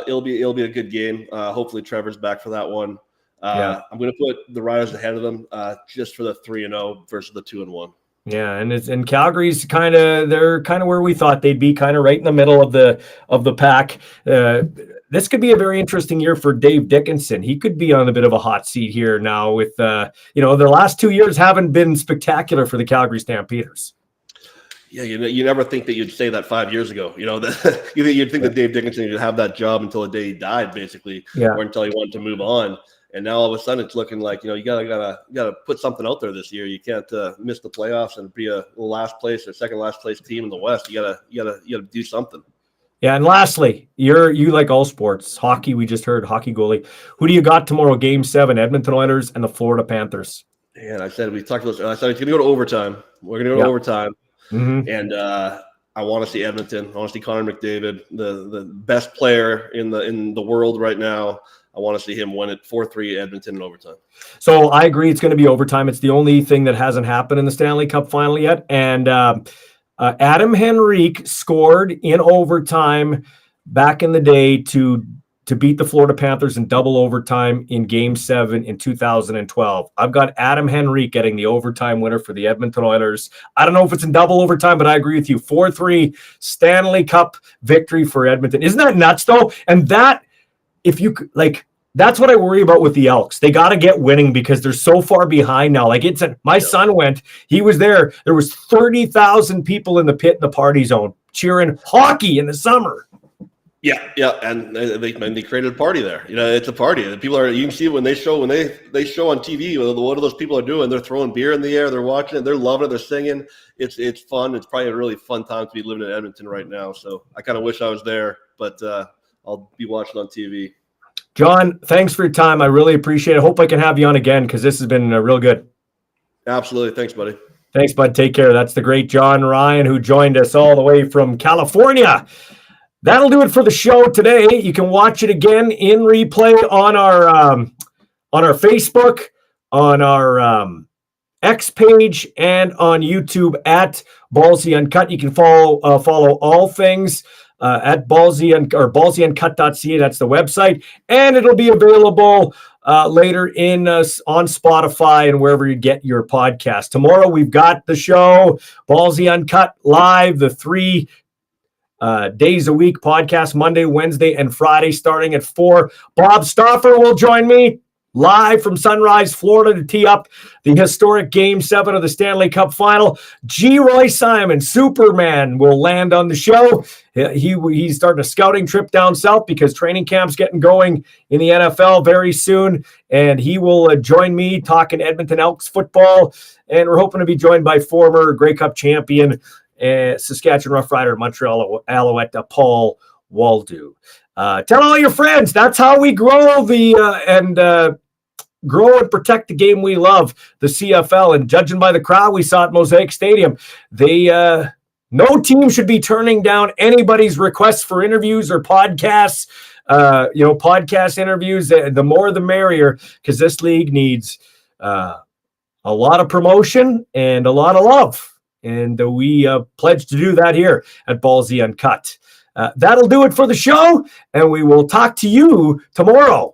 It'll be a good game. Hopefully Trevor's back for that one. I'm going to put the Riders ahead of them just for the 3-0 versus the 2-1. Yeah, and Calgary's they're kind of where we thought they'd be, kind of right in the middle of the pack. This could be a very interesting year for Dave Dickinson. He could be on a bit of a hot seat here now with the last 2 years haven't been spectacular for the Calgary Stampeders. Yeah, you never think that you'd say that 5 years ago. You'd think that Dave Dickinson would have that job until the day he died, basically, or until he wanted to move on. And now all of a sudden it's looking like, you gotta put something out there this year. You can't miss the playoffs and be a last place or second last place team in the West. You gotta do something. Yeah, and lastly, you like all sports. Hockey, we just heard, hockey goalie. Who do you got tomorrow? Game 7, Edmonton Oilers and the Florida Panthers. And I said it's going to go to overtime. We're going to go to overtime. Mm-hmm. And I want to see Edmonton. I want to see Connor McDavid, the best player in the world right now. I want to see him win it 4-3 Edmonton in overtime. So I agree it's going to be overtime. It's the only thing that hasn't happened in the Stanley Cup final yet. And Adam Henrique scored in overtime back in the day to beat the Florida Panthers in double overtime in Game 7 in 2012. I've got Adam Henrique getting the overtime winner for the Edmonton Oilers. I don't know if it's in double overtime, but I agree with you. 4-3 Stanley Cup victory for Edmonton. Isn't that nuts, though? And that, if you like, that's what I worry about with the Elks. They got to get winning because they're so far behind now. Like my son went, he was there. There was 30,000 people in the pit in the party zone cheering hockey in the summer. Yeah, and they created a party there. It's a party. And people you can see when they show on TV what those people are doing. They're throwing beer in the air. They're watching it. They're loving it. They're singing. It's fun. It's probably a really fun time to be living in Edmonton right now. So I kind of wish I was there, but I'll be watching on TV. Jon, thanks for your time. I really appreciate it. I hope I can have you on again because this has been real good. Absolutely. Thanks, buddy. Thanks, bud. Take care. That's the great Jon Ryan who joined us all the way from California. That'll do it for the show today. You can watch it again in replay on our Facebook, on our X page, and on YouTube at Ballsy Uncut. You can follow all things at ballsyuncut.ca. That's the website, and it'll be available later on Spotify and wherever you get your podcast. Tomorrow we've got the show Ballsy Uncut live, the 3 days a week podcast, Monday, Wednesday, and Friday, starting at 4. Bob Stauffer will join me live from Sunrise, Florida, to tee up the historic Game 7 of the Stanley Cup Final. G. Roy Simon, Superman, will land on the show. He's starting a scouting trip down south because training camp's getting going in the NFL very soon, and he will join me talking Edmonton Elks football, and we're hoping to be joined by former Grey Cup champion Saskatchewan Roughrider, Montreal Alouette, Paul Waldo. Tell all your friends. That's how we grow grow and protect the game we love, the CFL. And judging by the crowd we saw at Mosaic Stadium, no team should be turning down anybody's requests for interviews or podcasts. Podcast interviews. The more, the merrier, because this league needs a lot of promotion and a lot of love. And we pledge to do that here at Ballsy Uncut. That'll do it for the show, and we will talk to you tomorrow.